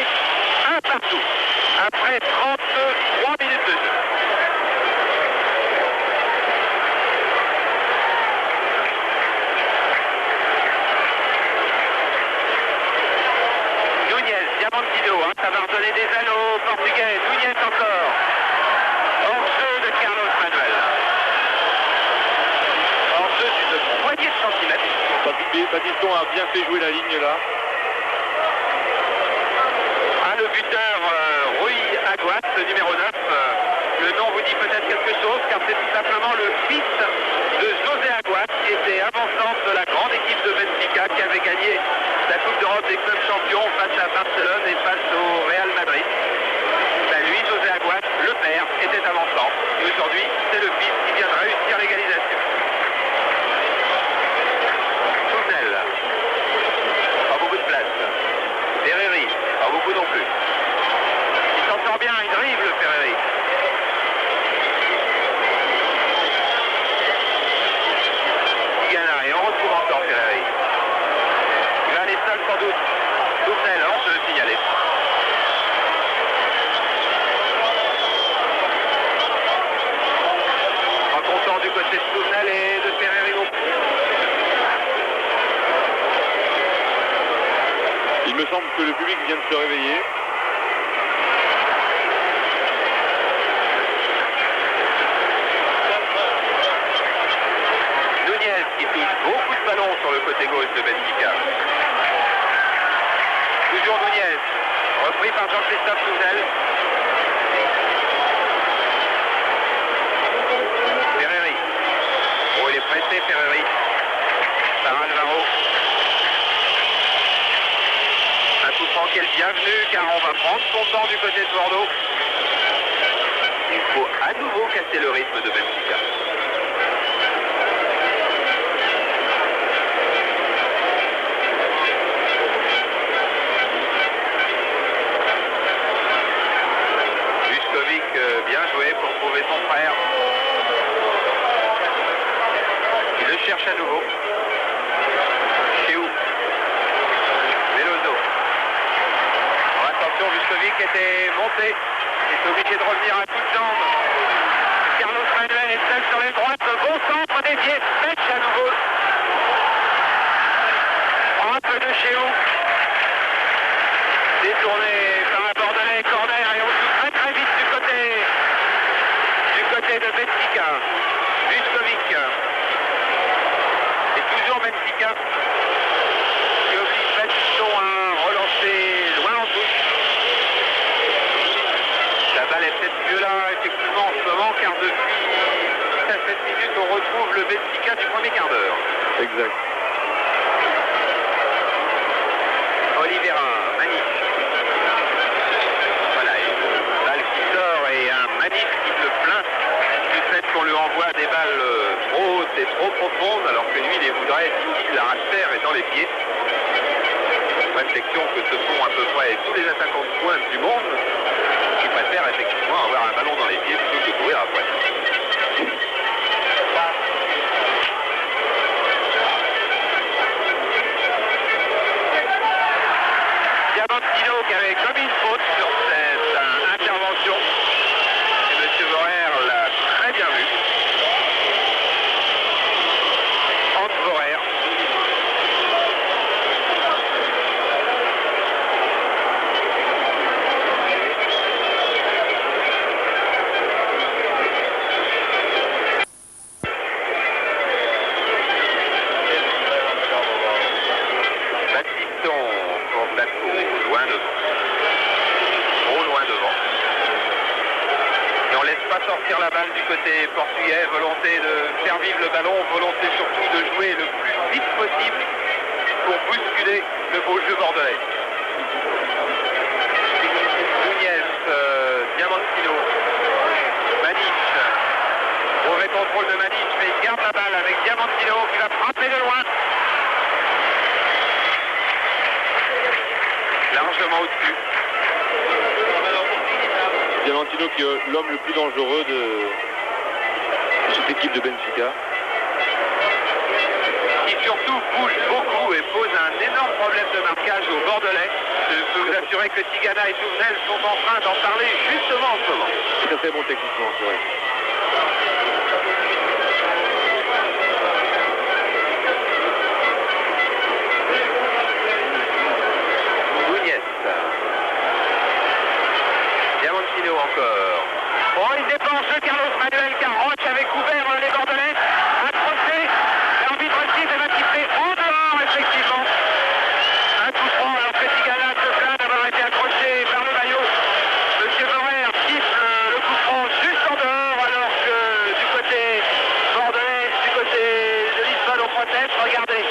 un partout, après 33 minutes de jeu. Núñez, Diamantino, ça va redonner des ailes aux Portugais. Núñez encore. Hors-jeu de Carlos Manuel. Hors-jeu d'une poignée de centimètres. Battiston a bien fait jouer la ligne là. Le buteur Rui Aguas, le numéro 9. Le nom vous dit peut-être quelque chose car c'est tout simplement le fils de José Aguas qui était avant-centre de la grande que le public vient de se réveiller. Nunez qui touche beaucoup de ballons sur le côté gauche de Benfica. Toujours Nunez, repris par Jean-Christophe Souzel. Ferreri. Oh, il est pressé, Ferreri. Par Alvaro. Un coup franc qui est le bienvenu car on va prendre son temps du côté de Bordeaux. Il faut à nouveau casser le rythme de Benfica. Bien joué pour trouver son frère. Il le cherche à nouveau. Chez où? Veloso. Oh, attention, Vuskovic était monté. Il est obligé de revenir à toutes jambes. Carlos Manuel est seul sur les droites. Bon centre dévié. Pêche à nouveau. Frappe de chez où? Détourné par un Bordelais, corner, et on joue très très vite du côté de Benfica. Vuskovic. Et toujours Benfica qui oblige Baptiston à relancer loin en touche. La balle est peut-être mieux là, effectivement, en ce moment, car depuis 6 à 7 minutes, on retrouve le Benfica du premier quart d'heure. Exact. Oliveira, Manif. Voilà, une balle qui sort et un Manif qui se plaint du fait qu'on lui envoie des balles trop hautes et trop profondes, alors que lui, il les voudrait difficiles à rater et dans les pieds. Réflexion que se font à peu près tous les attaquants de pointe du monde, qui préfèrent effectivement avoir un ballon dans les pieds plutôt que courir après. Diamantino qui avait commis une faute sur cette intervention. Et M. Vorer l'a très bien vu. Entre Vorer. Baptiston pour Blatco, loin devant. Trop loin devant. Et on ne laisse pas sortir la balle du côté portugais. Volonté de faire vivre le ballon, volonté surtout de jouer le plus vite possible pour bousculer le beau jeu bordelais. Nunez, Diamantino, Manif. Mauvais contrôle de Manif, mais il garde la balle avec Diamantino qui va frapper de loin. Largement au-dessus. Diamantino qui est l'homme le plus dangereux de cette équipe de Benfica. Qui surtout bouge beaucoup et pose un énorme problème de marquage aux Bordelais. Je peux vous assurer que Tigana et Touvenel sont en train d'en parler justement en ce moment. C'est très bon techniquement, c'est vrai. Diamantino encore. Oh, il dépense le Carlos Manuel car Roche avait couvert les Bordelais. Accroché. L'arbitre siffle et va siffler en dehors, effectivement. Un coup franc alors que Tigana se plaint d'avoir été accroché par le maillot. Monsieur Vorer siffle le coup franc juste en dehors alors que du côté bordelais, du côté de Lisbonne on proteste. Regardez.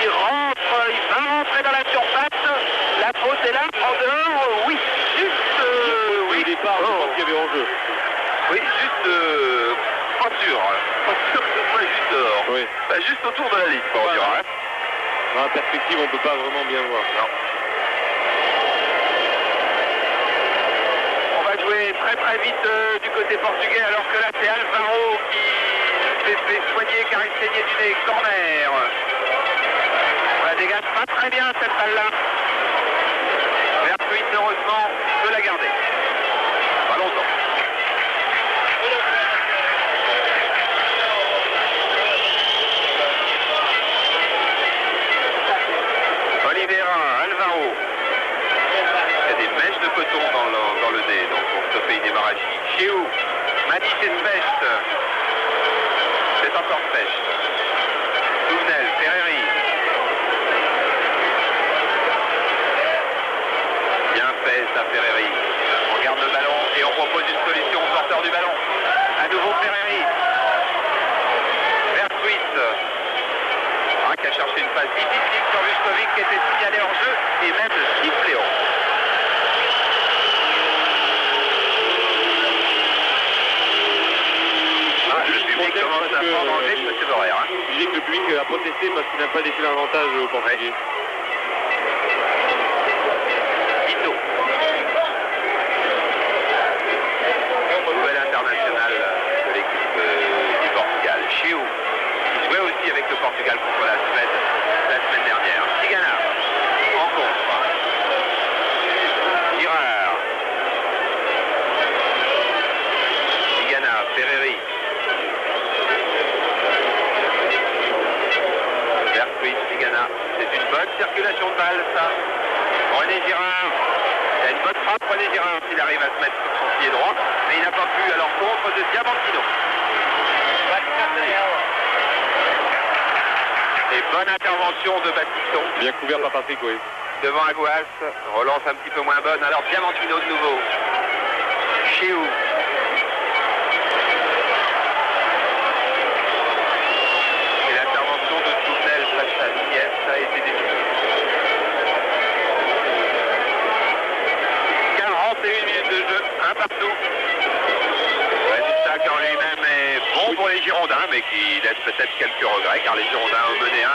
Il rentre, il va rentrer dans la surface. La faute est là, en dehors, oui. Juste, oui. Au départ, je pense qu'il y avait enjeu. Oui, juste, pas sûr. Pas sûr que ce soit juste dehors. Oui. Bah, juste autour de la ligne, quoi, on dira. Dans la perspective, on ne peut pas vraiment bien voir. Non. On va jouer très très vite du côté portugais, alors que là, c'est Alvaro qui s'est fait soigner car il saignait du nez. Corner. On la dégage pas très bien, cette balle-là. Vertuit, heureusement, peut la garder. Pas longtemps. Oliveira, Alvaro. Chiou, Manis et Specht. C'est encore Specht. Souvenel, Ferreri. Bien fait ça Ferreri. On regarde le ballon et on propose une solution au porteur du ballon. À nouveau Ferreri. Vertwit. Qui a cherché une passe difficile sur Vuskovic qui était signalé en jeu et même sifflé haut. Le public commence à prendre en jeu M. Borer. Je dis que le public a protesté parce qu'il n'a pas laissé l'avantage au Portugais. Ito. Nouvel international de l'équipe du Portugal. Chiou. Il jouait aussi avec le Portugal contre la semaine dernière. Tigana. En contre. Girard. Tigana. Ferreri. Vertwit, Tigana. C'est une bonne circulation de balle, ça. René Girard. Il a une bonne frappe, René Girard, s'il arrive à se mettre sur son pied droit. Mais il n'a pas pu, alors contre de Diamantino. Et bonne intervention de Baptiston. Bien couvert par Patrick, oui. Devant Aguas, relance un petit peu moins bonne. Alors Diamantino de nouveau. Chiou. Et l'intervention de Souvenel face à Niès a été décisive. 41 minutes de jeu, un partout. Résultat qui en lui-même est bon pour les Girondins, mais qui laisse peut-être quelques regrets, car les Girondins ont mené 1-0,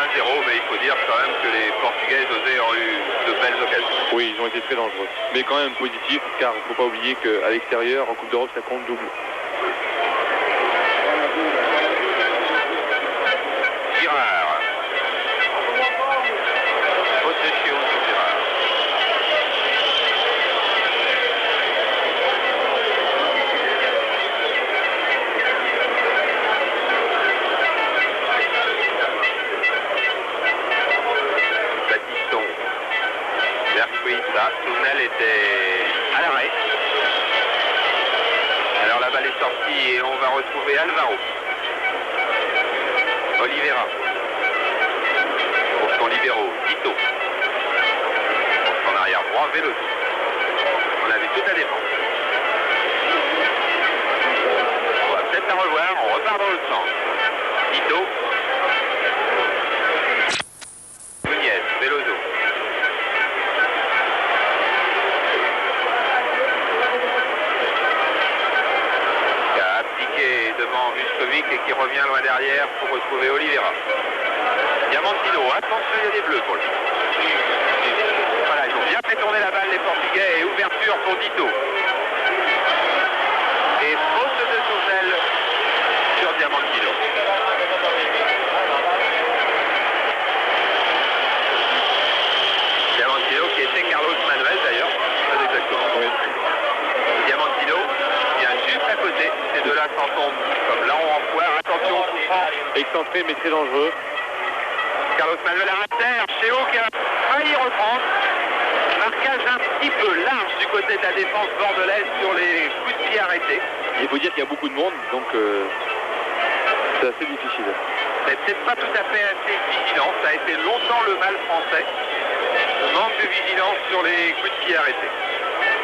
mais il faut dire quand même que les Portugais ont eu de belles occasions. Oui, ils ont été très dangereux. Mais quand même positif, car il ne faut pas oublier qu'à l'extérieur, en Coupe d'Europe, ça compte double. Girard. Faute de Chiou sur Girard. Baptiston. Vertwit, là, Souvenel était à l'arrêt. Alors la balle est sortie et on va retrouver Alvaro. Oliveira. Pour son libéraux, Ito. Pour son arrière droit, Veloso. On a vu toute la défense. On va peut-être la revoir, on repart dans le sens. Ito. Nunez, Veloso. Qui a appliqué devant Vuskovic et qui revient loin derrière pour retrouver Oliveira. Diamantino, attention, il y a des bleus pour lui. Voilà, ils ont bien fait tourner la balle les Portugais et ouverture pour Dito. Et faute de Souvenel sur Diamantino. Diamantino qui était Carlos Manuel d'ailleurs, très exactement. Oui. Diamantino vient juste à côté, ces deux-là s'en tombent comme larron en foire, attention, coup franc. Excentré mais très dangereux. Carlos Manuel à terre, Chéo qui a failli reprendre. Marquage un petit peu large du côté de la défense bordelaise sur les coups de pied arrêtés. Il faut dire qu'il y a beaucoup de monde, donc c'est assez difficile. C'est peut-être pas tout à fait assez vigilant, ça a été longtemps le mal français. Le manque de vigilance sur les coups de pied arrêtés.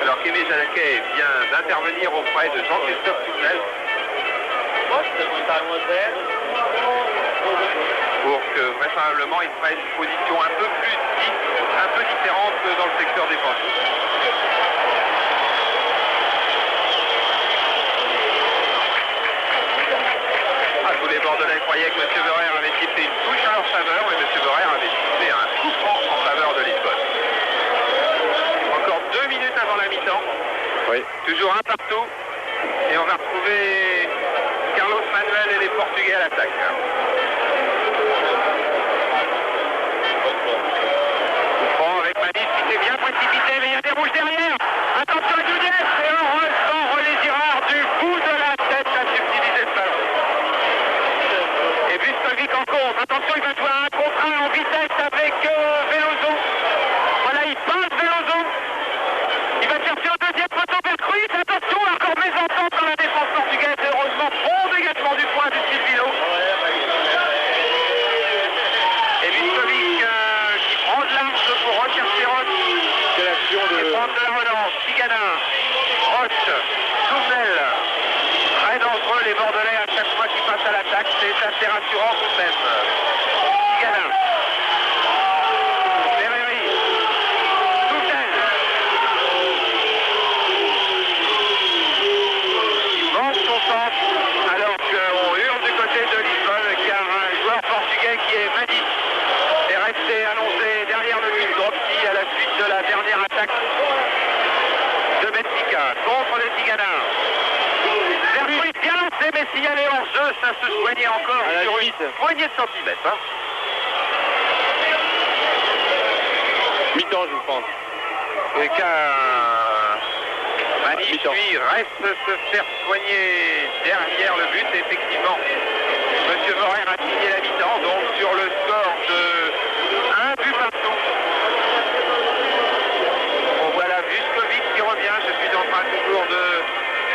Alors qu'Aimé Jacquet vient d'intervenir auprès de Jean-Christophe Souvenel pour que vraisemblablement il prenne une position un peu différente dans le secteur défensif. Tous les Bordelais croyaient que M. Borer avait sifflé une touche en leur faveur, mais M. Borer avait sifflé un coup franc en faveur de Lisbonne. Encore 2 minutes avant la mi-temps. Oui. Toujours un partout. Et on va retrouver Carlos Manuel et les Portugais à l'attaque. Bon, avec Manis qui s'est bien précipité, mais il y a des rouges derrière. Attention à Nunez, et heureusement René Girard du bout de la tête a subtilisé le ballon. Et Vuskovic en compte. Attention, il va jouer un contre un en vitesse avec Veloso. Voilà, il passe Veloso. Il va chercher un deuxième poteau vers Cruz. Attention, encore mésentente dans la défense, alors qu'on hurle du côté de Lisbonne, car un joueur portugais qui est Madis est resté annoncé derrière le but Dropsy à la suite de la dernière attaque de Benfica contre les Tigana. Vercruit bien lancé, mais signalé hors jeu, ça se soignait encore sur une poignée de centimètres. Hein. Mi-temps, je pense. Et qu'un Madis, lui, reste se faire soigner derrière le but. Effectivement, Monsieur Morer a signé la mi-temps, donc sur le score de 1 but partout. On voit la Vuskovic qui revient. Je suis en train toujours de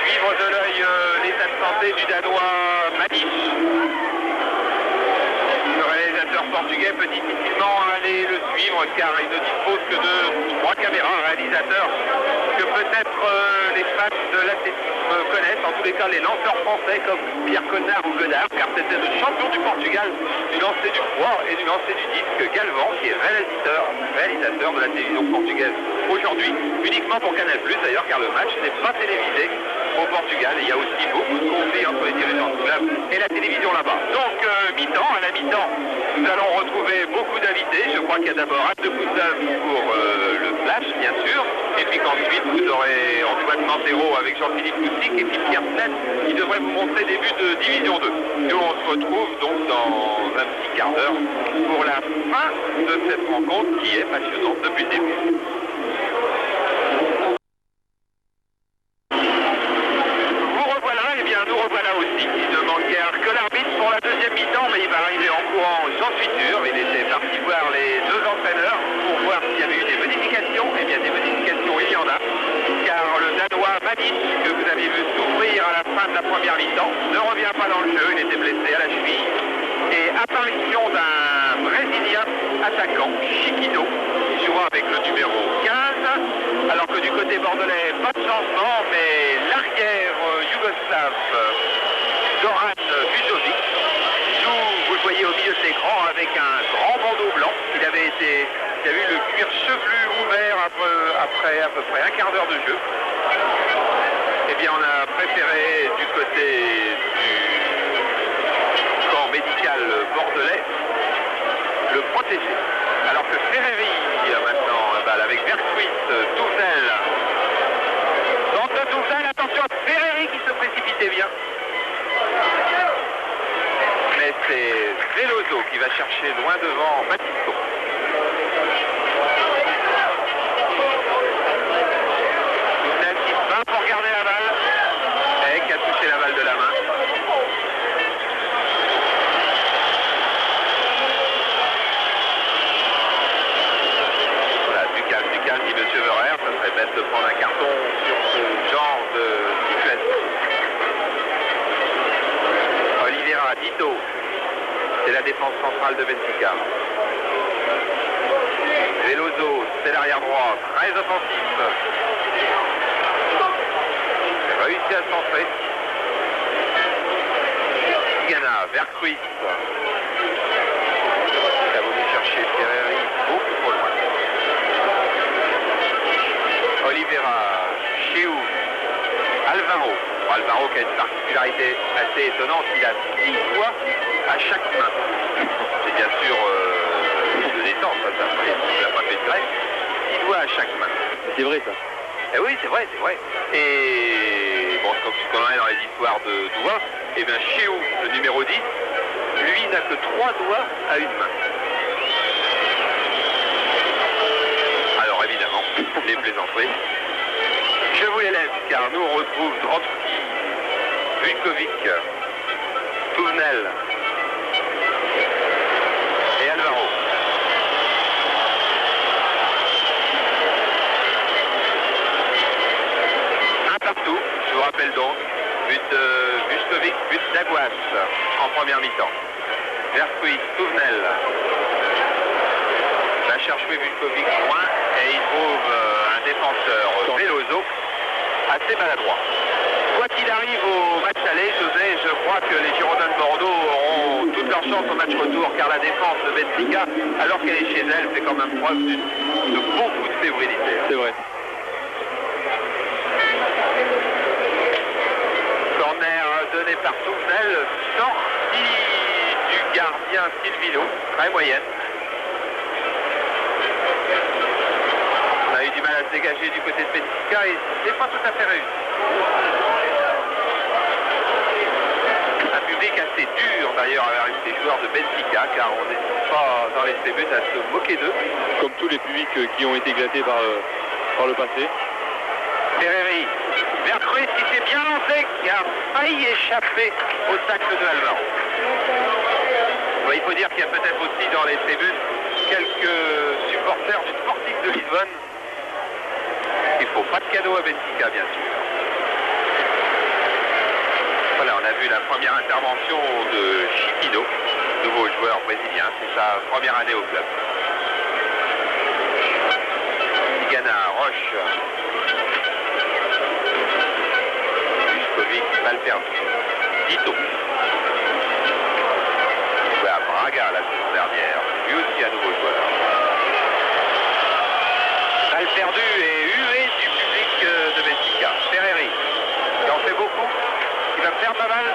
suivre de l'œil l'état de santé du Danois Madis. Le réalisateur portugais peut difficilement aller le suivre car il ne dispose que de 3 caméras réalisateurs que peut-être les fans de l'athlétisme connaissent, en tous les cas les lanceurs français comme Pierre Connard ou Godard, car c'était le champion du Portugal du lancer du poids et du lancer du disque, Galvan, qui est réalisateur de la télévision portugaise aujourd'hui, uniquement pour Canal+, d'ailleurs, car le match n'est pas télévisé au Portugal. Il y a aussi beaucoup de conflits entre les dirigeants de club et la télévision là-bas. Donc, mi-temps, à la mi-temps, nous allons retrouver beaucoup d'invités. Je crois qu'il y a d'abord Abde Kousam pour le flash, bien sûr, et puis qu'ensuite vous aurez Antoine Mantero avec Jean-Philippe Coussic et puis Pierre Snett qui devrait vous montrer des buts de Division 2. Nous, on se retrouve donc dans un petit quart d'heure pour la fin de cette rencontre qui est passionnante depuis le début. Nous revoilà aussi. Il ne manque guère que l'arbitre pour la deuxième mi-temps, mais il va arriver en courant, j'en suis sûr. Il était parti voir les deux entraîneurs pour voir s'il y avait eu des modifications. Eh bien, des modifications, il y en a. Car le Danois Madis, que vous avez vu s'ouvrir à la fin de la première mi-temps, ne revient pas dans le jeu. Il était blessé à la cheville. Et apparition d'un Brésilien attaquant, Chiquito, qui jouera avec le numéro 15. Alors que du côté bordelais, pas de changement, mais l'arrière yougoslave Zoran Vujovic joue, vous le voyez au milieu de l'écran, avec un grand bandeau blanc. Il a eu le cuir chevelu ouvert après à peu près un quart d'heure de jeu. Eh bien, on a préféré du côté du camp médical bordelais le protéger. Alors que Ferreri a maintenant un balle avec Vercruit, Touvenel. Centre de Touvenel, attention à Ferreri qui se précipitait bien. Mais c'est Veloso qui va chercher loin devant Baptisto. Touvenel qui se bat pour garder la balle et qui a touché la balle de la main. Dit M. Verrer, ça serait bête de prendre un carton sur ce genre de situation. Oliveira, Dito, c'est la défense centrale de Benfica. Veloso, c'est l'arrière droit, très offensif. Réussi à centrer. Tigana, Vercruit. Il a voulu chercher Ferreri beaucoup trop loin. Oliveira, Chiu, Alvaro. Alvaro qui a une particularité assez étonnante, il a 6 doigts à chaque main. C'est bien sûr de détente, ça n'a pas fait de greffe. 6 doigts à chaque main. C'est vrai ça. Eh oui, c'est vrai, c'est vrai. Et bon, comme tu connais dans les histoires de doigts, et bien Chiu, le numéro 10, lui n'a que 3 doigts à une main. Alors évidemment, les plaisanteries. Je vous les laisse car nous on retrouve Dropsy, Vukovic, Touvenel et Alvaro. Un partout, je vous rappelle donc, but de Vuskovic, but d'Aguas en première mi-temps. Vercruit, Touvenel. Va chercher Vukovic loin et il trouve un défenseur Veloso assez maladroit. Quoi qu'il arrive au match aller, José, je crois que les Girondins de Bordeaux auront toute leur chance au match retour car la défense de Benfica, alors qu'elle est chez elle, fait quand même preuve de beaucoup de fébrilité. C'est vrai. Corner par Tournel, sortie du gardien Silvino, très moyenne. On a eu du mal à se dégager du côté de Benfica et c'est pas tout à fait réussi. Un public assez dur d'ailleurs avec ces joueurs de Benfica, car on n'est pas dans les tribunes à se moquer d'eux. Comme tous les publics qui ont été éclatés par le passé. Ferreri, Vercruis qui s'est bien lancé, qui a failli échapper au tacle de Alvaro. Bon, il faut dire qu'il y a peut-être aussi dans les tribunes quelques supporters du Sporting de Lisbonne. Il ne faut pas de cadeau à Benfica, bien sûr. Voilà, on a vu la première intervention de Chiquino, nouveau joueur brésilien. C'est sa première année au club. Tigana, Roche. Balle perdue. Dito. Ouais, à Braga la saison dernière. Lui aussi un nouveau joueur. Balle perdue et huée du public de Benfica. Ferreri, qui en fait beaucoup. Il va faire pas mal.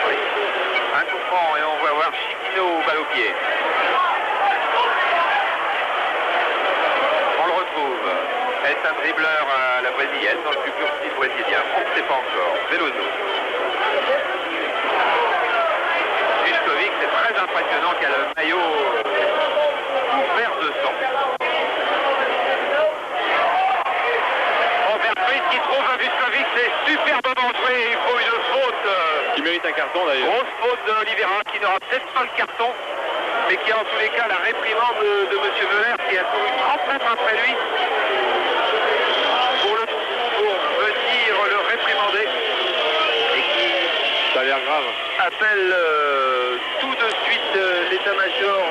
Oui. Un coup franc et on va voir Chiquino balle au pied. On le retrouve. Est-ce un dribbleur à la brésilienne dans le plus pur style brésilien? On ne sait pas encore. Veloso. Juskovic, c'est très impressionnant qu'il a le maillot couvert de sang. Vercruis qui trouve un Juskovic, c'est superbement joué. Il faut une faute. Qui mérite un carton d'ailleurs. Grosse faute de Oliveira qui n'aura peut-être pas le carton, mais qui a en tous les cas la réprimande de M. Muller qui a couru 30 mètres après lui. Pour venir le réprimander et qui ça a l'air grave. Appelle tout de suite l'état-major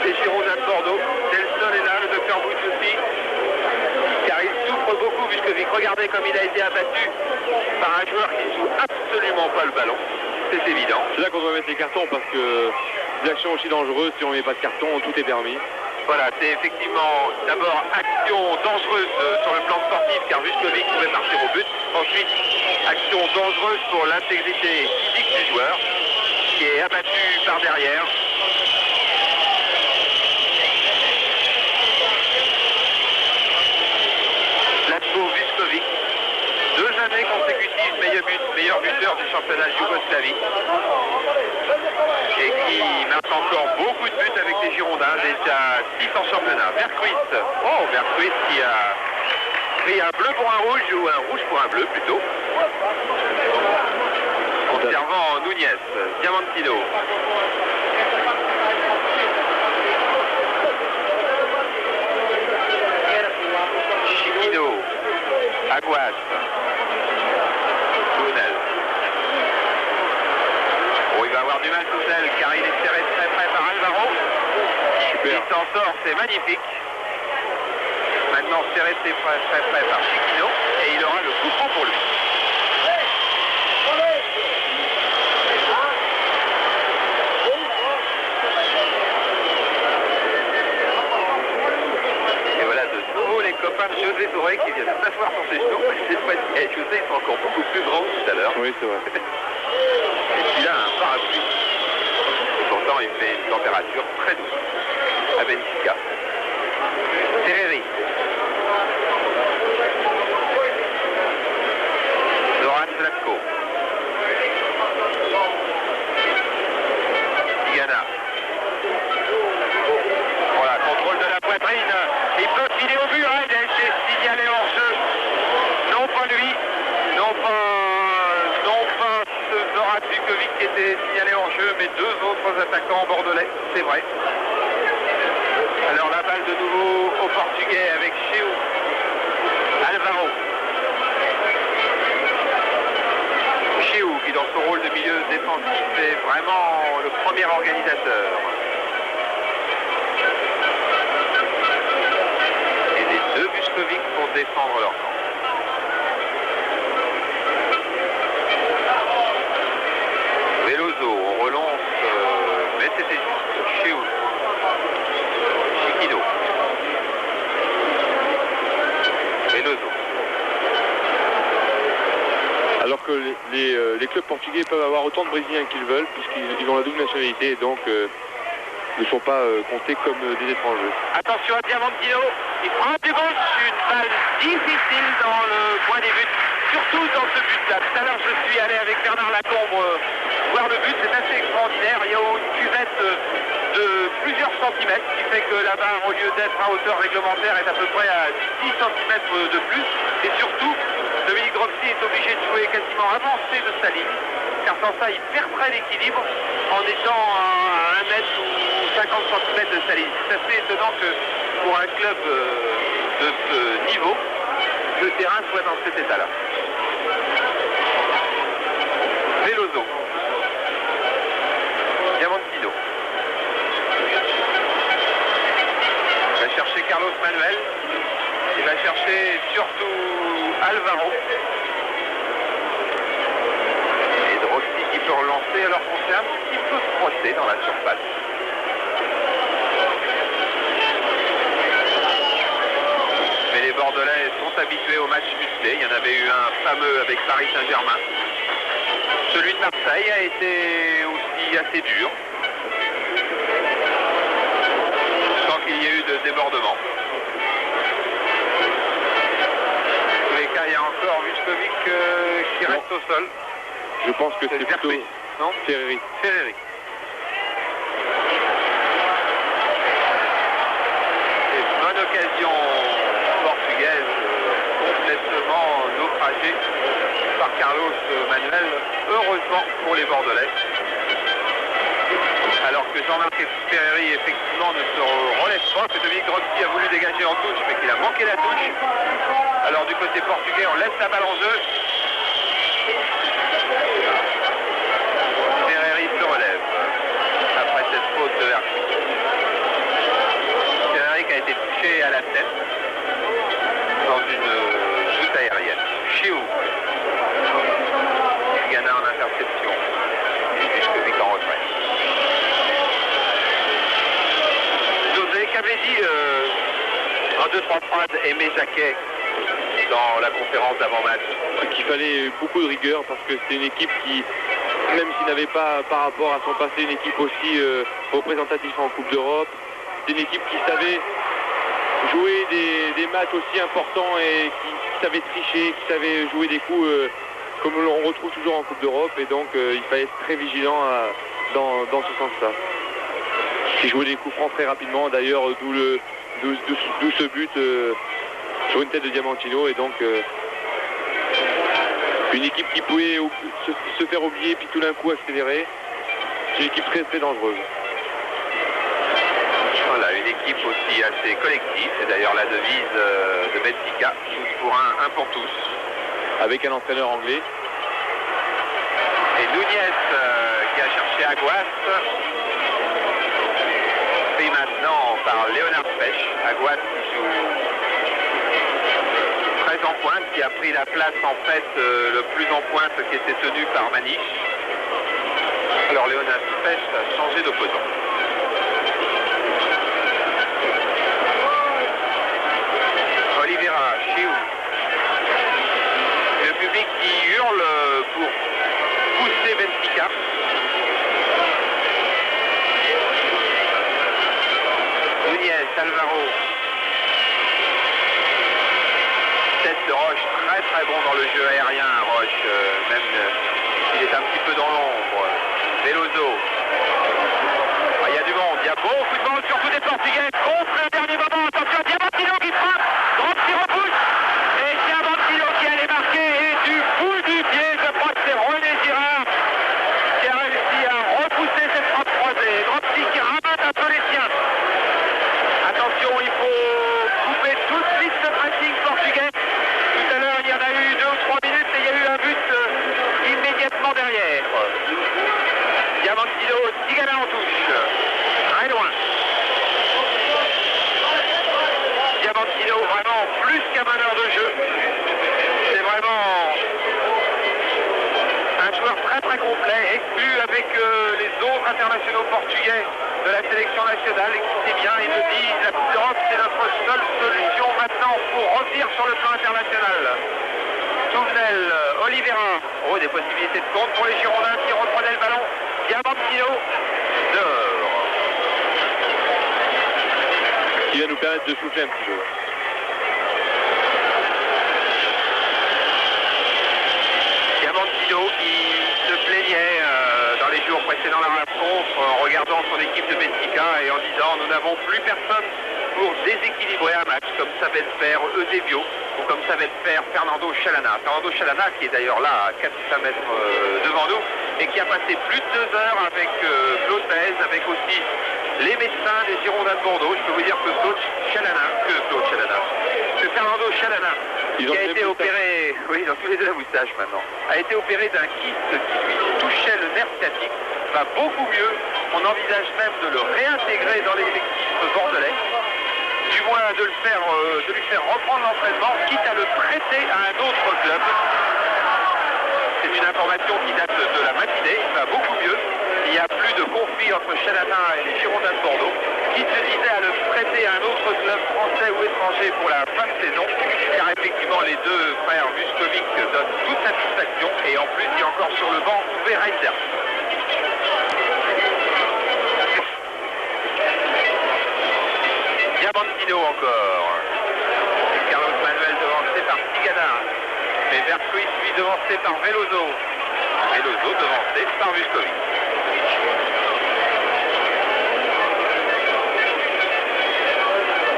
des Girondins de Bordeaux. Delson est là, le docteur Bouch aussi, car il souffre beaucoup Vuskovic. Regardez comme il a été abattu par un joueur qui ne joue absolument pas le ballon, c'est évident. C'est là qu'on doit mettre les cartons parce que des actions aussi dangereuses, si on ne met pas de carton, tout est permis. Voilà, c'est effectivement d'abord action dangereuse sur le plan sportif car Vuskovic pouvait partir au but. Ensuite, action dangereuse pour l'intégrité physique du joueur qui est abattu par derrière. Latko Vuskovic, 2 années consécutives meilleur buteur du championnat Yougoslavie. Et qui marque encore beaucoup de buts avec les Girondins, déjà 6 en championnat. Vercruis, Vercruis qui a pris un bleu pour un rouge, ou un rouge pour un bleu plutôt. En servant Nunez, Diamantino. Chiquino, Aguas, Tournel. Il va avoir du mal tout seul car il est serré très près par Alvaro. Super. Il s'en sort, c'est magnifique. Maintenant serré très près par Chiquino et il aura le coup franc pour lui. Et voilà de nouveau les copains de José Touré qui viennent s'asseoir sur ses genoux. Cette fois-ci, José ils sont encore beaucoup plus grands que tout à l'heure. Oui, c'est vrai. Et puis là, un parapluie. Et pourtant, il fait une température très douce à Benfica. Ferreri. Zoran Zlatko. Tigana. Voilà, contrôle de la poitrine. Il peut filer au but, hein, il a été signalé hors jeu. Non pas lui, non pas Zoran Vukovic qui était signalé en jeu, mais 2 autres attaquants bordelais, c'est vrai. Alors la balle de nouveau au Portugais avec Cheu, Alvaro. Cheu qui dans son rôle de milieu défensif est vraiment le premier organisateur. Et les 2 Vuskovic pour défendre leur camp. Veloso, on relance, mais c'était juste. Cheu. Chiquino. Veloso. Alors que les clubs portugais peuvent avoir autant de Brésiliens qu'ils veulent, puisqu'ils ont la double nationalité et donc ne sont pas comptés comme des étrangers. Attention à Diamantino, il frappe du gauche, une balle difficile dans le coin des buts, surtout dans ce but-là. Tout à l'heure, je suis allé avec Bernard Lacombe voir le but, c'est assez extraordinaire. Il y a une cuvette de plusieurs centimètres, ce qui fait que la barre, au lieu d'être à hauteur réglementaire, est à peu près à 10 centimètres de plus. Et surtout, Dominique Dropsy est obligé de jouer quasiment avancé de sa ligne, car sans ça, il perdrait l'équilibre en étant à 1 mètre ou 50 cm de sa ligne. C'est assez étonnant que pour un club de ce niveau, le terrain soit dans cet état-là. Veloso. Diamantino. Il va chercher Carlos Manuel. Il va chercher surtout Alvaro. Et Dropsy qui peut relancer alors qu'on s'est un petit peu froissé dans la surface. Mais les Bordelais sont habitués au match musclé. Il y en avait eu un fameux avec Paris Saint-Germain. Celui de Marseille a été aussi assez dur, sans qu'il y ait eu de débordement. Dans tous les cas, il y a encore Vuskovic qui reste au sol. Je pense que c'est plutôt non Ferreri. Ferreri. Et bonne occasion portugaise complètement naufragée par Carlos Manuel, heureusement pour les Bordelais. Alors que Jean-Marc Ferreri effectivement ne se relève pas, que Dominique Dropsy a voulu dégager en touche mais qu'il a manqué la touche. Alors du côté portugais, on laisse la balle en jeu. Ferreri se relève après cette faute de Hercule. Ferreri qui a été touché à la tête dans une joute aérienne. Chiou. Ghana en interception. Vuskovic en retrait. José, qu'avait dit en 2-3 phrases Aimé Jacquet dans la conférence d'avant-match? Qu'il fallait beaucoup de rigueur parce que c'était une équipe qui, même s'il n'avait pas par rapport à son passé une équipe aussi représentative en Coupe d'Europe, c'était une équipe qui savait jouer des matchs aussi importants et qui savait tricher, qui savait jouer des coups comme on retrouve toujours en Coupe d'Europe, et donc il fallait être très vigilant dans ce sens-là. Qui jouait des coups francs très rapidement, d'ailleurs d'où ce but sur une tête de Diamantino, et donc une équipe qui pouvait se faire oublier puis tout d'un coup accélérer. C'est une équipe très très dangereuse. Voilà, une équipe aussi assez collective, c'est d'ailleurs la devise de Benfica, tous pour un pour tous. Avec un entraîneur anglais. Et Nunez qui a cherché Aguas, pris maintenant par Léonard Pêche. Aguas qui joue très en pointe, qui a pris la place en fait le plus en pointe qui était tenu par Maniche. Alors Léonard Pêche a changé d'opposant. Oliveira, Chiou. Le public qui hurle pour pousser Benfica. Nunez, Alvaro. Tête de Roche, très très bon dans le jeu aérien. Roche, même s'il est un petit peu dans l'ombre. Veloso. Ah, il y a du monde, il y a beaucoup de monde, surtout des Portugais. Contre le dernier moment, attention, Diamantino qui frappe. Dropsy repousse. Et Diamantino qui allait marquer. Et du bout du pied, je crois que c'est René Girard qui a réussi à repousser cette frappe croisée. Dropsy qui ramène un peu les siens. Attention, il faut couper tout de suite ce pressing portugais. Tout à l'heure, il y en a eu 2 ou 3 minutes et il y a eu un but immédiatement derrière. Diamantino, Tigana en touche. Très loin. Diamantino, vraiment plus qu'un meneur de jeu. C'est vraiment un joueur très très complet, exclu avec les autres internationaux portugais de la sélection nationale. Écoutez bien, il me dit la Coupe d'Europe c'est notre seule solution maintenant pour revenir sur le plan international. Touvenel, Oliveira, Diamantino, des possibilités de compte pour les Girondins qui reprenaient le ballon. Diamantino dehors. Qui va nous permettre de souffler un petit peu. Diamantino qui se plaignait dans les jours précédant la rencontre en regardant son équipe de Benfica et en disant nous n'avons plus personne pour déséquilibrer un match comme savait le faire Eusebio ou comme savait le faire Fernando Chalana. Fernando Chalana qui est d'ailleurs là à 400 mètres devant nous et qui a passé plus de 2 heures avec Claude Baez, avec aussi les médecins des Girondins de Bordeaux. Je peux vous dire que Fernando Chalana qui a été opéré, oui, ils ont tous les deux la moustache maintenant, a été opéré d'un kyste qui lui touchait le nerf sciatique, va beaucoup mieux. On envisage même de le réintégrer dans l'effectif bordelais, du moins de lui faire reprendre l'entraînement, quitte à le prêter à un autre club. C'est une information qui date de la matinée, il va beaucoup mieux. Il n'y a plus de conflit entre Chalana et les Girondins de Bordeaux, qui se disait à le prêter à un autre club français ou étranger pour la fin de saison, car effectivement les deux frères Vuskovic donnent toute satisfaction, et en plus il y a encore sur le banc Uwe Reiser. Diamantino encore. Carlos Manuel devancé par Tigana, mais Vercruis lui devancé par Veloso. Veloso devancé par Vuskovic.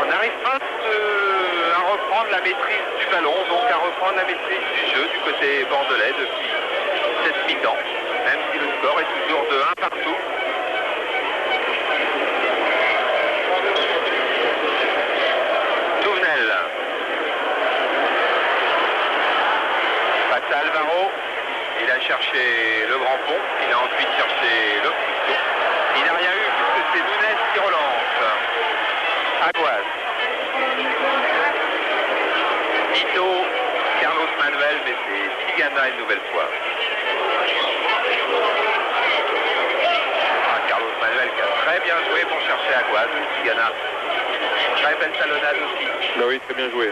On n'arrive pas à reprendre la maîtrise du ballon, donc à reprendre la maîtrise du jeu du côté bordelais depuis cette mi-temps, même si le score est toujours de 1 partout. Touvenel. Passe à Alvaro. Il a cherché le grand pont, il a ensuite cherché l'obstruction. Il n'a rien eu puisque c'est Nunes qui relance. Aguas. Nito, Carlos Manuel, mais c'est Tigana une nouvelle fois. Carlos Manuel qui a très bien joué pour chercher Aguas. Tigana. Très belle talonnade aussi. Bah oui, très bien joué.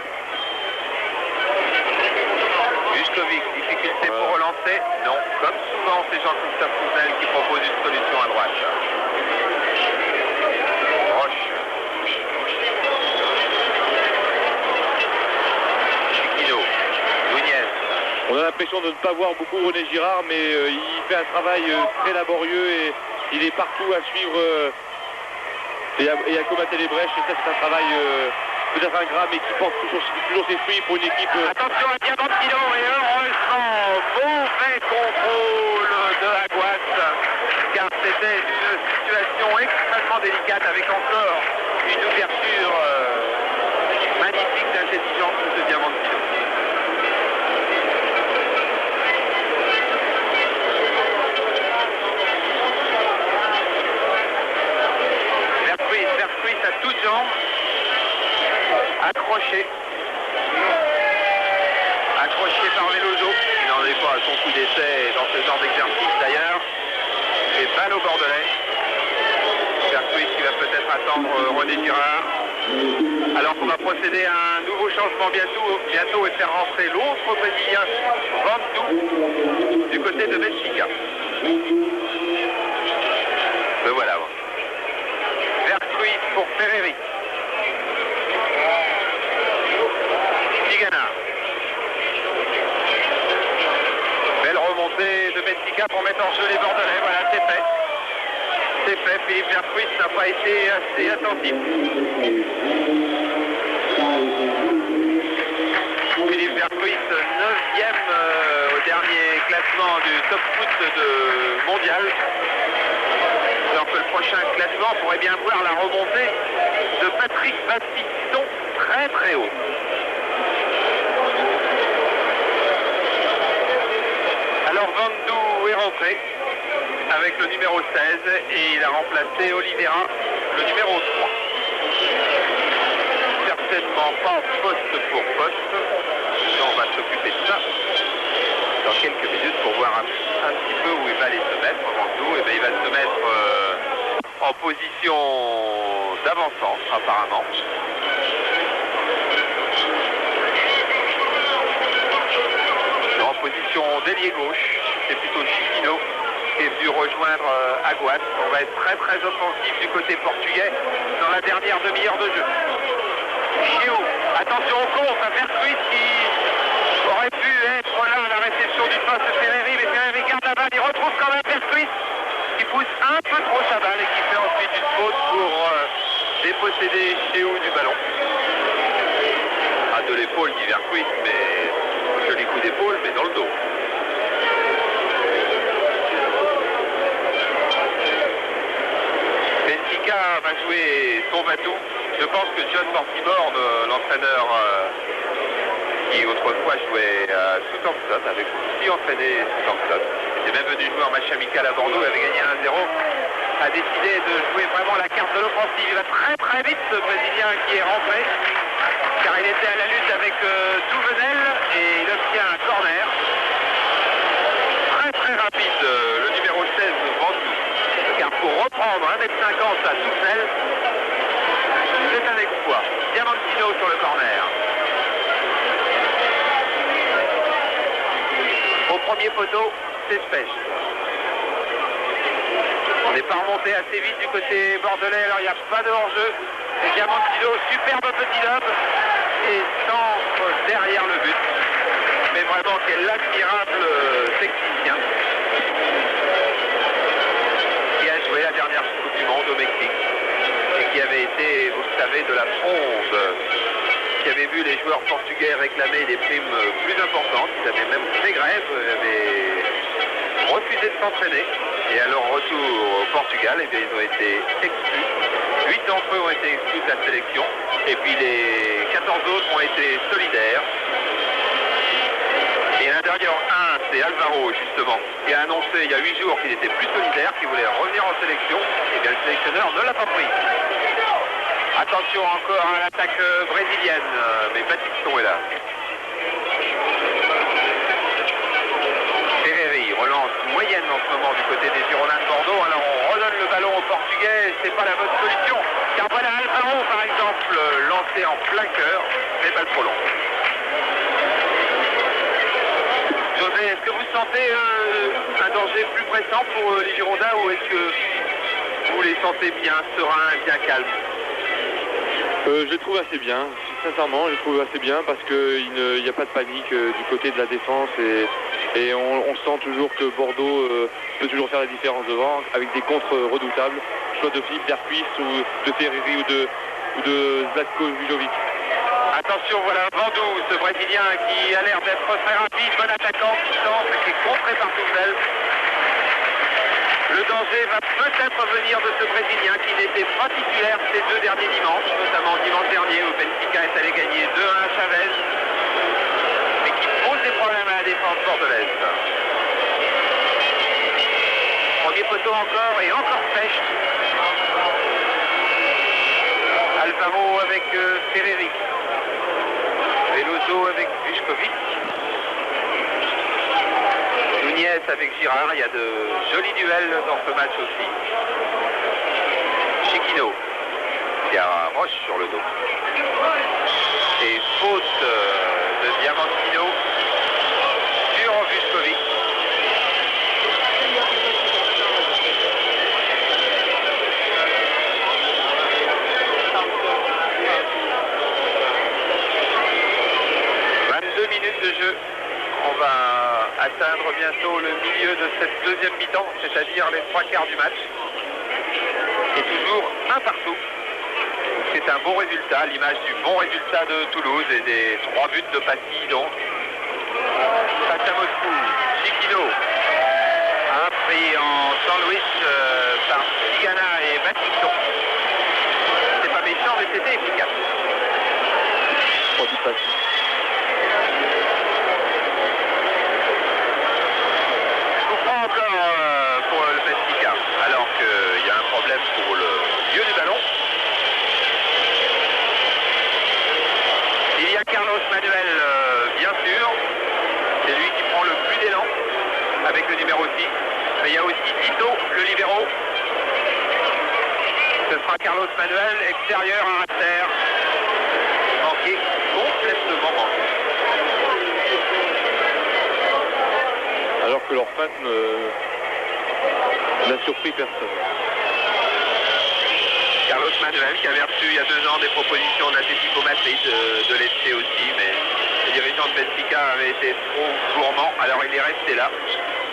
Vuskovic, difficulté pour relancer. Non, comme souvent, c'est Jean-Christophe Touvenel qui propose une solution à droite. Roche. Chiquino. Nunez. On a l'impression de ne pas voir beaucoup René Girard, mais il fait un travail très laborieux et il est partout à suivre et à combattre les brèches. Et ça, c'est un travail peut-être ingrat, mais qui porte toujours ses fruits pour une équipe. Attention à Diamantino et heureusement, mauvais contrôle de Aguas, car c'était une situation extrêmement délicate avec encore une ouverture magnifique d'intelligence de Diamantino. Vercruis à toutes jambes, accroché par Veloso, qui n'en est pas à son coup d'essai dans ce genre d'exercice d'ailleurs, et balle au Bordelais. Vercruis qui va peut-être attendre René Girard, alors qu'on va procéder à un nouveau changement bientôt et faire rentrer l'autre Brésilien, Vandou, du côté de Benfica. Le voilà. Vercruis pour Ferreri. Tigana. Belle remontée de Benfica pour mettre en jeu les Bordelais. Voilà, c'est fait. C'est fait. Philippe Vercruis n'a pas été assez attentif. Philippe Vercruis, 9e au dernier classement du top foot mondial. Alors que le prochain classement pourrait bien voir la remontée de Patrick Battiston très très haut. Alors Vandou est rentré avec le numéro 16 et il a remplacé Oliveira, le numéro 3. Certainement pas poste pour poste. On va s'occuper de ça dans quelques minutes pour voir un petit peu où il va aller se mettre. Vandou, et bien il va se mettre en position d'avancement apparemment. En position d'ailier gauche. c'est plutôt Chiquino qui est venu rejoindre Aguas. On va être très très offensif du côté portugais dans la dernière demi-heure de jeu. Chiou, attention au contre, à Vercruis qui aurait pu être là à la réception du passe de Ferreri, mais Ferreri garde la balle, il retrouve quand même Vercruis qui pousse un peu trop sa balle et qui fait ensuite une faute pour déposséder Chiou du ballon. De l'épaule dit Vercruis, mais joli coup d'épaule, mais dans le dos. Benfica va jouer son bateau. Je pense que John Mortimer, l'entraîneur qui autrefois jouait à Southampton, avait aussi entraîné Southampton, il est même venu jouer en match amical à Bordeaux, avait gagné 1-0, a décidé de jouer vraiment la carte de l'offensive. Il va très très vite, ce Brésilien qui est rentré, car il était à la lutte avec Touvenel et il obtient un corner. Très très rapide, le numéro 16 Ventoux, car pour reprendre 1m50 à Touvenel, c'est un exploit. Diamantino sur le corner. Au premier poteau, c'est Spech. On n'est pas remonté assez vite du côté bordelais, alors il n'y a pas de hors-jeu. Et Diamantino, superbe petit lob et centre derrière le but. Mais vraiment quel admirable technicien qui a joué la dernière Coupe du Monde au Mexique et qui avait été, vous le savez, de la fronde, qui avait vu les joueurs portugais réclamer des primes plus importantes. Ils avaient même fait grève, avaient refusé de s'entraîner. Et à leur retour au Portugal, eh bien, ils ont été exclus. 8 d'entre eux ont été exclus de la sélection. Et puis les 14 autres ont été solidaires. Et l'intérieur 1, c'est Alvaro, justement, qui a annoncé il y a 8 jours qu'il n'était plus solidaire, qu'il voulait revenir en sélection. Et bien le sélectionneur ne l'a pas pris. Attention encore à l'attaque brésilienne, mais Baptiston est là. Ferreri relance moyenne en ce moment du côté des Girondins de Bordeaux. Alors on redonne le ballon aux Portugais, c'est pas la bonne solution. Car voilà Alvaro par exemple lancé en plein cœur, mais balle trop long. José, est-ce que vous sentez un danger plus pressant pour les Girondins ou est-ce que vous les sentez bien sereins, bien calmes? Je les trouve assez bien, sincèrement, je les trouve assez bien parce qu'il n'y a pas de panique du côté de la défense et on sent toujours que Bordeaux peut toujours faire la différence devant avec des contres redoutables, soit de Philippe Vercruis ou de Ferreri ou de Zlatko Vilovic. Attention, voilà Ventoux, ce Brésilien qui a l'air d'être très rapide, bon attaquant qui centre et qui est contré par Touvenel. Le danger va peut-être venir de ce Brésilien qui n'était pas titulaire ces 2 derniers dimanches, notamment dimanche dernier où Benfica est allé gagner 2-1 à Chavez, mais qui pose des problèmes à la défense bordelaise. Premier poteau encore et encore Spech. Alvaro avec Ferreri. Veloso avec Vuskovic. Nunez avec Girard, il y a de jolis duels dans ce match aussi. Chiquino, qui a Roche sur le dos. Et faute de Diamantino sur Vuskovic. Minutes de jeu. On va atteindre bientôt le milieu de cette deuxième mi-temps, c'est-à-dire les 3/4 du match. Et toujours un partout. C'est un bon résultat, l'image du bon résultat de Toulouse et des 3 buts de Passy donc. Face à Moscou, Chiquino a pris en sandwich par Tigana et Baptiston. C'est pas méchant mais c'était efficace. 3 buts Passy. Encore pour le Benfica, alors qu'il y a un problème pour le lieu du ballon. Il y a Carlos Manuel, bien sûr, c'est lui qui prend le plus d'élan avec le numéro 6, mais il y a aussi Tito, le libéro. Ce sera Carlos Manuel, extérieur à terre, manqué, complètement manqué. Alors que leur fin n'a surpris personne. Carlos Manuel qui avait reçu il y a 2 ans des propositions d'Atlético Madrid, de Lecce aussi, mais les dirigeants de Benfica avaient été trop gourmands, alors il est resté là.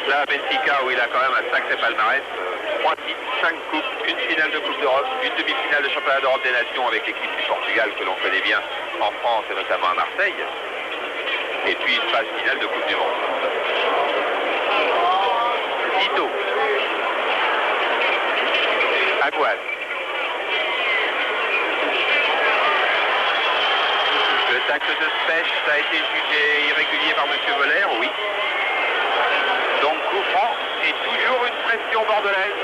Là à Benfica où il a quand même un sacré palmarès, 3 titres, 5 coupes, une finale de Coupe d'Europe, une demi-finale de championnat d'Europe des Nations avec l'équipe du Portugal que l'on connaît bien en France et notamment à Marseille, et puis une phase finale de Coupe du Monde. Tito. Aguas. Le tacle de Spech a été jugé irrégulier par M. Voller, oui. Donc coup franc et toujours une pression bordelaise.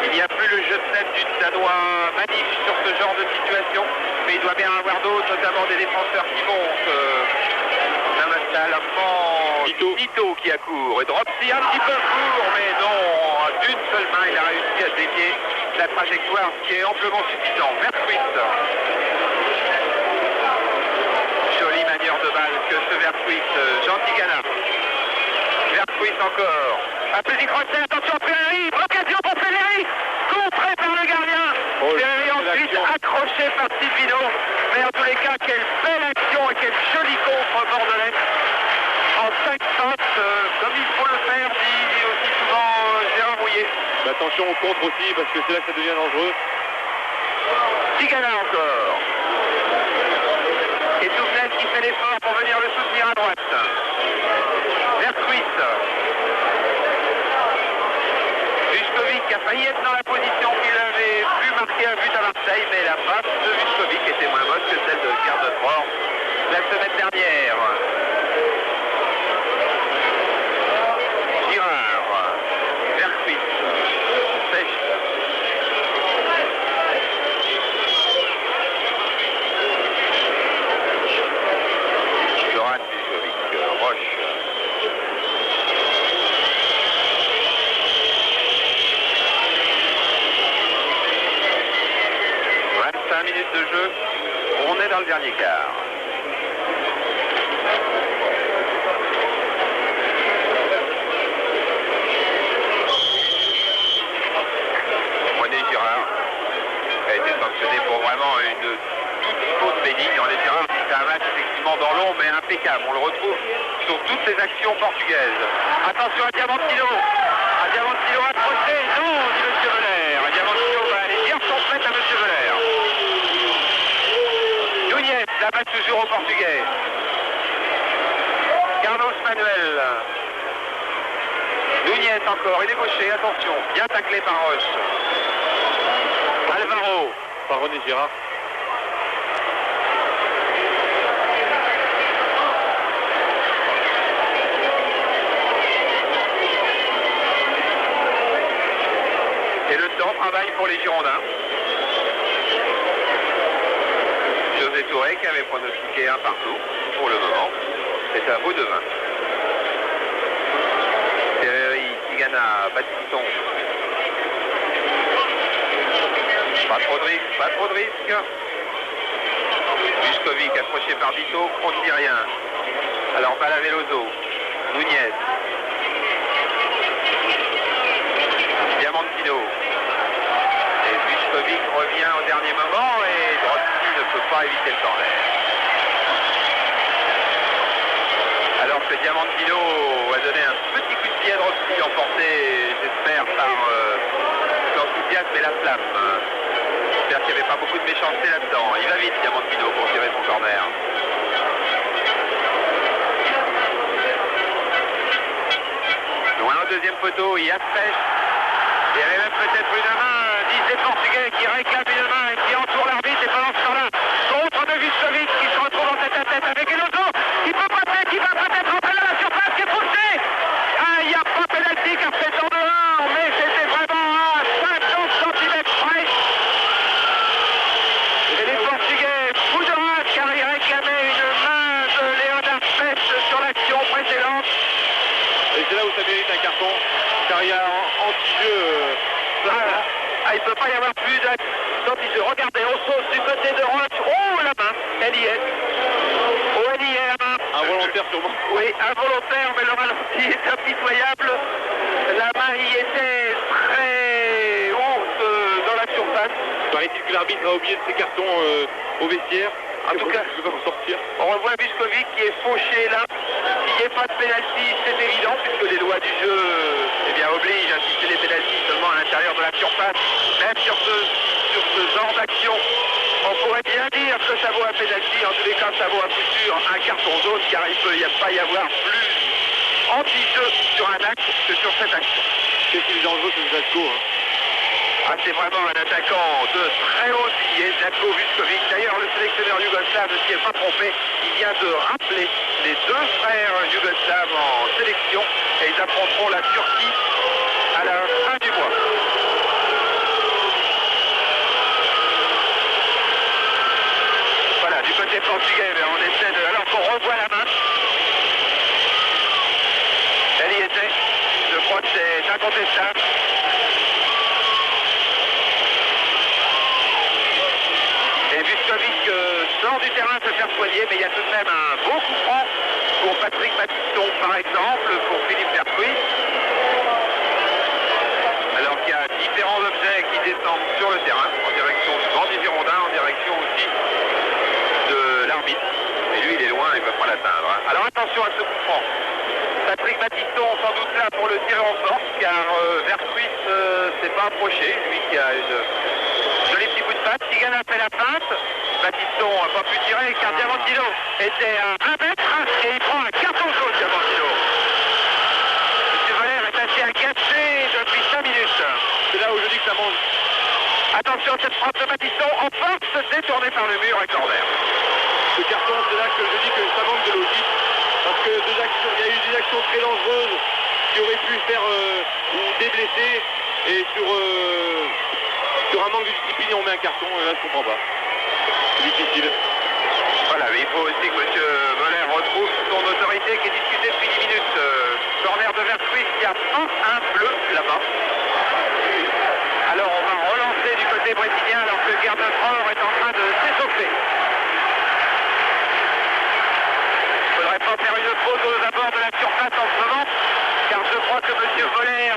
Il n'y a plus le jeu de tête du Danois Manif sur ce genre de situation, mais il doit bien avoir d'autres, notamment des défenseurs qui montent. Tito qui accourt et Dropsy un petit peu court, mais non, d'une seule main il a réussi à dévier la trajectoire, ce qui est amplement suffisant. Vertruis. Jolie manière de balle que ce Vertruis, gentil Ghana. Vertruis encore. Un petit crochet, attention Ferreri, occasion pour Ferreri, contré par le gardien. Ferreri ensuite accroché par Silvino. Mais en tous les cas, quelle belle action et quel joli contre bordelais. En 5 fautes, comme il faut le faire, dit aussi souvent Gérard Rouillet. Attention au contre aussi, parce que c'est là que ça devient dangereux. Tigana encore. Et Toufnel qui fait l'effort pour venir le soutenir à droite. Vertruis. Vuskovic a failli être dans la position qu'il avait pu marquer un but à Marseille, mais la passe de Vuskovic était moins bonne que celle de Gardefort la semaine dernière. Girard, Vertruis, Spech. Zoran Vuskovic, Roche. Minutes de jeu, on est dans le dernier quart. René Girard a été sanctionné pour vraiment une toute faute bénigne. René Girard, c'est un match effectivement dans l'ombre mais impeccable. On le retrouve sur toutes les actions portugaises. Attention à Diamantino. Diamantino accroché. Non, dit M. Voller. Diamantino va aller dire son fait à M. Voller. Nunez, la balle toujours au Portugais. Carlos Manuel. Nunez encore, il est gaucher, attention, bien taclé par Roche. Alvaro. Par René Girard. Et le temps travaille pour les Girondins. José Touré qui avait pronostiqué un partout pour le moment. C'est à vous de 20. Ferreri, Tigana, Baptiston. Pas trop de risque. Vuskovic accroché par Vito, on ne dit rien. Alors balle à Veloso. Nunez. Diamantino. Et Vuskovic revient au dernier moment et Dropsy ne peut pas éviter le corner. Alors que Diamantino a donné un petit coup de pied à Dropsy, emporté, j'espère, par l'enthousiasme et la flamme. J'espère qu'il n'y avait pas beaucoup de méchanceté là-dedans. Il va vite, Diamantino, pour tirer son corner. Loin au deuxième poteau, il y a Spech. Il y avait même peut-être une main, disent les Portugais, qui réclament une main et qui entoure l'arbitre. Et pendant ce temps-là, contre de Vuskovic qui se retrouve en tête-à-tête avec Elozo, qui peut passer, qui va peut-être rentrer dans la surface, qui est poussé. Ah, il n'y a pas pénalty car c'est en 2-1, mais c'était vraiment à 50 cm près. Et les Portugais, fous de rage, car ils réclamaient une main de Léonard Spech sur l'action précédente. Et c'est là où ça mérite un carton, car il y a anti-jeu. Il ne peut pas y avoir plus d'anti-jeu. Regardez, on saute du côté de Roche. Oh, la main, elle y est. Oh, elle y est, la main. Involontaire involontaire sûrement. Oui, involontaire, mais le ralenti est impitoyable. La main y était très haute dans la surface. Paraît-il que l'arbitre a oublié de ses cartons au vestiaire. En tout cas, je ne peux pas en sortir. On revoit Vuskovic qui est fauché là. S'il n'y a pas de pénalty, c'est évident, puisque les lois du jeu obligent à fixer les pénaltys seulement à l'intérieur de la surface. Même sur ce genre d'action, on pourrait bien dire que ça vaut un pénalty. En tous les cas, ça vaut à coup sûr un carton jaune, car il ne peut pas y avoir plus anti-jeu sur un acte que sur cette action. Qu'est-ce qu'il est dangereux, ce Zlatko, hein. Ah, c'est vraiment un attaquant de très haut niveau, Zlatko Vuskovic. D'ailleurs, le sélectionneur yougoslave ne s'y est pas trompé. Il vient de rappeler les deux frères yougoslaves en sélection et ils affronteront la Turquie à la fin du mois. Voilà, du côté portugais, on essaie de... Alors qu'on revoit la main. Elle y était. Je crois que c'est incontestable. Et Vuskovic sort du terrain se faire soigner, mais il y a tout de même un beau coup franc pour Patrick Battiston, par exemple, pour Philippe Vercruis. Alors qu'il y a différents objets qui descendent sur le terrain, en direction du banc des Girondins, en direction aussi de l'arbitre. Et lui, il est loin, il ne peut pas l'atteindre, hein. Alors attention à ce coup franc. Patrick Battiston, sans doute là pour le tirer en force, car Vercruis s'est pas approché, lui qui a une joli petit coup de patte. Tigana fait la feinte, Battiston n'a pas pu tirer, car Diamantino était à 1 mètre et il prend un carton jaune, Diamantino. M. Valère est assez agacé depuis 5 minutes. C'est là où je dis que ça mange. Attention, cette frappe de Battiston en force, détournée par le mur et corner. Ce carton, c'est là que je dis que ça manque de logique. Parce que il y a eu des actions très dangereuses qui auraient pu faire ou déblesser. Et sur un manque de discipline, on met un carton. Et là, je comprends pas. C'est difficile. Voilà, mais il faut aussi que M. Moller retrouve son autorité qui est discutée depuis 10 minutes. Corner de Vercruis, il y a pas un bleu là-bas. Alors on va relancer du côté brésilien alors que Gerdefort est en train de s'échauffer. Il ne faudrait pas faire une faute aux abords de la surface en ce moment, car je crois que M. Voller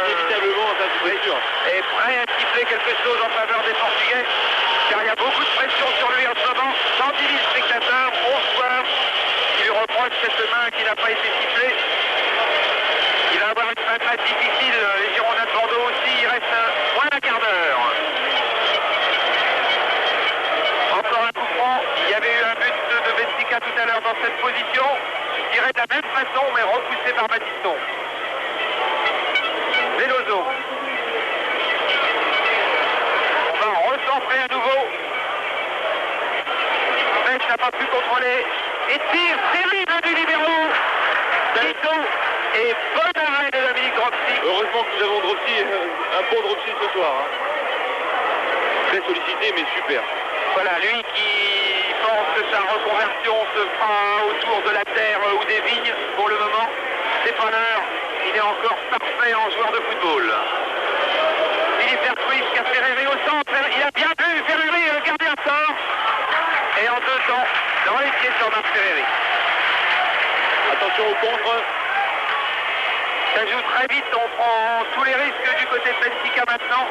inévitablement, ça c'est sûr, est prêt à siffler quelque chose en faveur des Portugais, car il y a beaucoup de pression sur lui en ce moment. 110 000 spectateurs, 11 joueurs qui lui reprochent cette main qui n'a pas été sifflée. Il va avoir une fin de match difficile, les Girondins de Bordeaux aussi, il reste moins d'un quart d'heure. Encore un coup franc, il y avait eu un but de Benfica tout à l'heure dans cette position, tiré de la même façon mais repoussé par Battiston. Veloso. On va recentrer à nouveau. Metz n'a pas pu contrôler. Et tire terrible du libéro. Tito et bon arrêt de Dominique Dropsy. Heureusement que nous avons Dropsy, un bon Dropsy ce soir, hein. Très sollicité mais super. Voilà, lui qui pense que sa reconversion se fera autour de la terre ou des vignes pour le moment. C'est pas l'heure, il est encore parfait en joueur de football. Philippe Vercruis qui a Ferreri au centre, il a bien vu Ferreri, le gardien sort. Et en 2 temps, dans les pieds de Jean-Marc Ferreri. Attention au contre. Ça joue très vite, on prend tous les risques du côté de Benfica maintenant.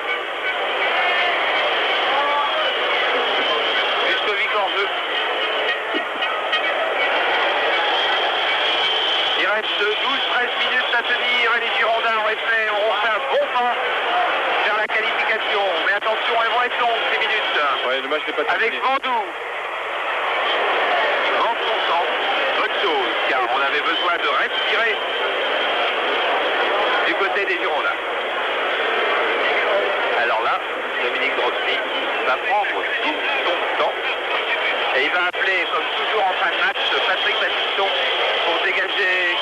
Vuskovic en jeu. Il reste 12-13 minutes à tenir et les Girondins auront fait un bon pas vers la qualification. Mais attention, elles vont être longues ces minutes. Ouais, le match n'est pas terminé. Avec Vandou. En son sens, bonne chose, car on avait besoin de respirer du côté des Girondins. Alors là, Dominique Dropsy va prendre tout son temps et il va appeler, comme toujours en fin de match, Patrick Battiston pour dégager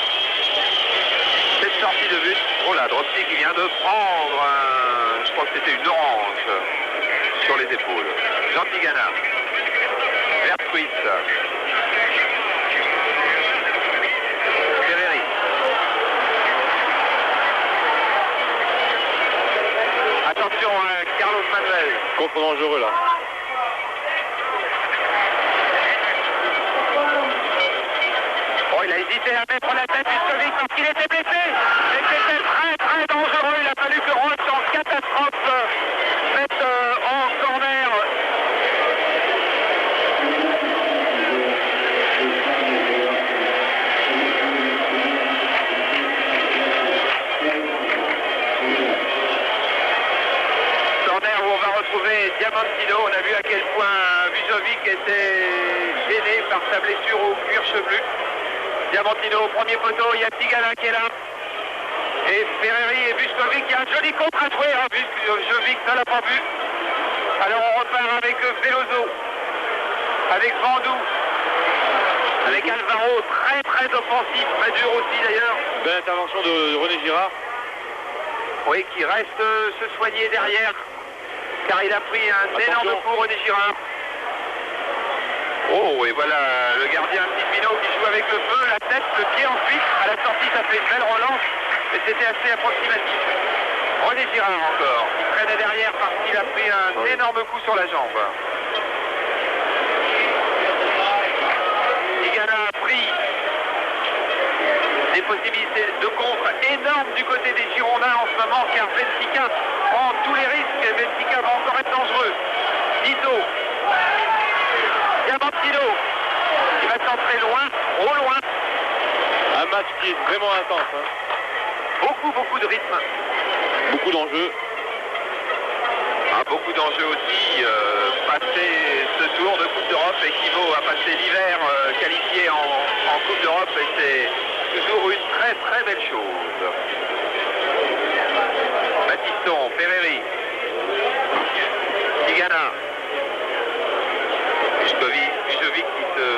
cette sortie de but. Oh là, Dropsy qui vient de prendre je crois que c'était une orange sur les épaules. Jean Tigana, Vercruis, Ferreri. Attention, Carlos Manuel. Contre dangereux là. Oh, il a tête Vuskovic parce qu'il était blessé. Et c'était très très dangereux. Il a fallu que Roche en catastrophe mette en corner. Corner où on va retrouver Diamantino. On a vu à quel point Vujovic était gêné par sa blessure au cuir chevelu. Diamantino au premier poteau, il y a Tigana qui est là. Et Ferreri et Vuskovic, il y a un joli contre à jouer. Hein. Vujovic ne l'a pas vu. Alors on repart avec Veloso, avec Vandou, avec Alvaro, très très offensif, très dur aussi d'ailleurs. Belle intervention de René Girard. Oui, qui reste se soigner derrière, car il a pris un énorme coup, René Girard. Oh, et voilà le gardien Silvino qui joue avec le feu, la tête, le pied ensuite. À la sortie, ça fait une belle relance, mais c'était assez approximatif. René Girard encore, qui traînait derrière parce qu'il a pris un énorme coup sur la jambe. Tigana a pris des possibilités de contre énormes du côté des Girondins en ce moment, car Benfica prend tous les risques et Benfica va encore être dangereux. Nito. Diamantino qui va centrer loin, trop loin. Un match qui est vraiment intense. Hein. Beaucoup de rythme. Beaucoup d'enjeux. Beaucoup d'enjeux aussi. Passer ce tour de Coupe d'Europe équivaut à passer l'hiver qualifié en Coupe d'Europe et c'est toujours une très très belle chose. Battiston, Ferreri, Tigana. Vujovic qui se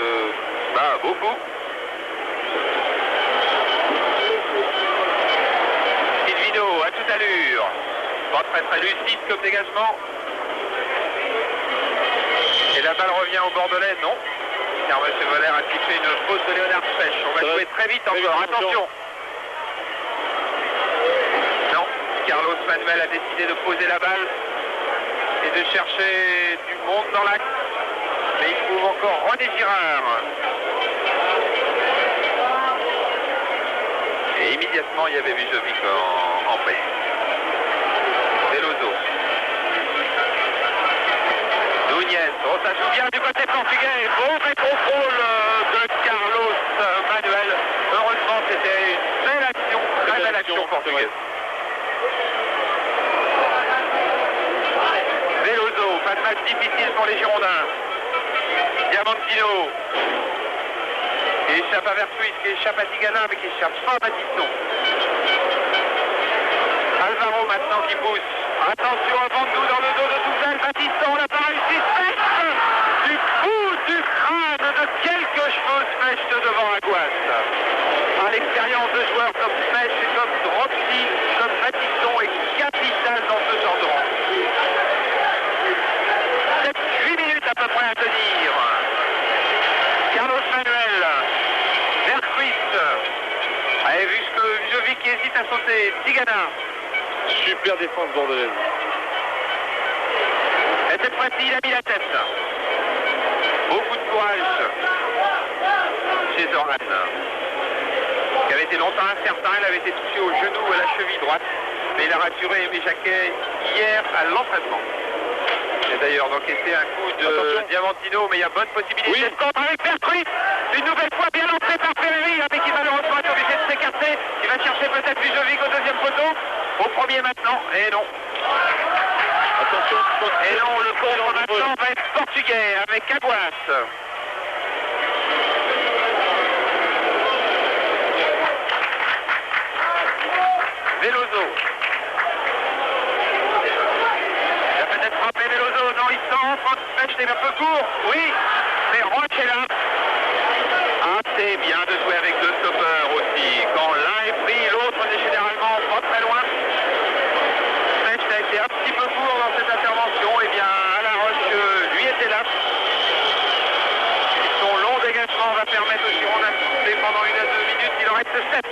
bat beaucoup. Silvino à toute allure. Pas très lucide comme dégagement. Et la balle revient au Bordelais, non. Car M. Voller a sifflé une faute de Léonard Pêche. On va jouer très vite encore. Attention. Non. Carlos Manuel a décidé de poser la balle et de chercher du monde dans l'axe. Mais il trouve encore René Girard. Et immédiatement, il y avait Vujovic en paix. Veloso. Nunez. Oh, ça joue bien du côté portugais. Mauvais contrôle de Carlos Manuel. Heureusement, c'était une belle action. Très belle action portugaise. Veloso. Pas de match difficile pour les Girondins. Diamantino qui échappe à Vertuis, qui échappe à Tigana, mais qui échappe pas à Battiston. Alvaro maintenant qui pousse. Attention à Vandou dans le dos de Touzel. Battiston n'a pas réussi. Spech du bout du crâne de quelques cheveux. Spech devant Aguas. L'expérience de joueurs comme Spech, comme Dropsy, comme Battiston est capitale dans ce genre de rang. 7-8 minutes à peu près à tenir. Carlos Manuel, Vertuis, avez vu ce que Vujovic qui hésite à sauter, Tigana. Super défense bordelaise. Et cette fois-ci, il a mis la tête. Beaucoup de courage chez Zoran, qui avait été longtemps incertain, il avait été touché au genou ou à la cheville droite, mais il a rassuré Aimé Jacquet hier à l'entraînement. Et d'ailleurs d'encaisser un coup de Diamantino, mais il y a bonne possibilité de contre avec Vertuis. Une nouvelle fois bien lancé par Ferreri, mais qui malheureusement est obligé de s'écarter. Il va chercher peut-être Vujovic au deuxième poteau. Au premier maintenant, et non. Attention. Et non, le contre maintenant va être portugais avec Aguas. Veloso. Il a peut-être frappé Veloso, non, il centre, Spech est un peu court, oui, mais Roche est là. Ah, c'est bien de jouer avec deux stoppeurs aussi. Quand l'un est pris, l'autre n'est généralement pas très loin. Spech a été un petit peu court dans cette intervention, et bien Alain Roche, lui, était là. Et son long dégagement va permettre aux Girondins de souffler pendant 1 à 2 minutes, il en reste 7.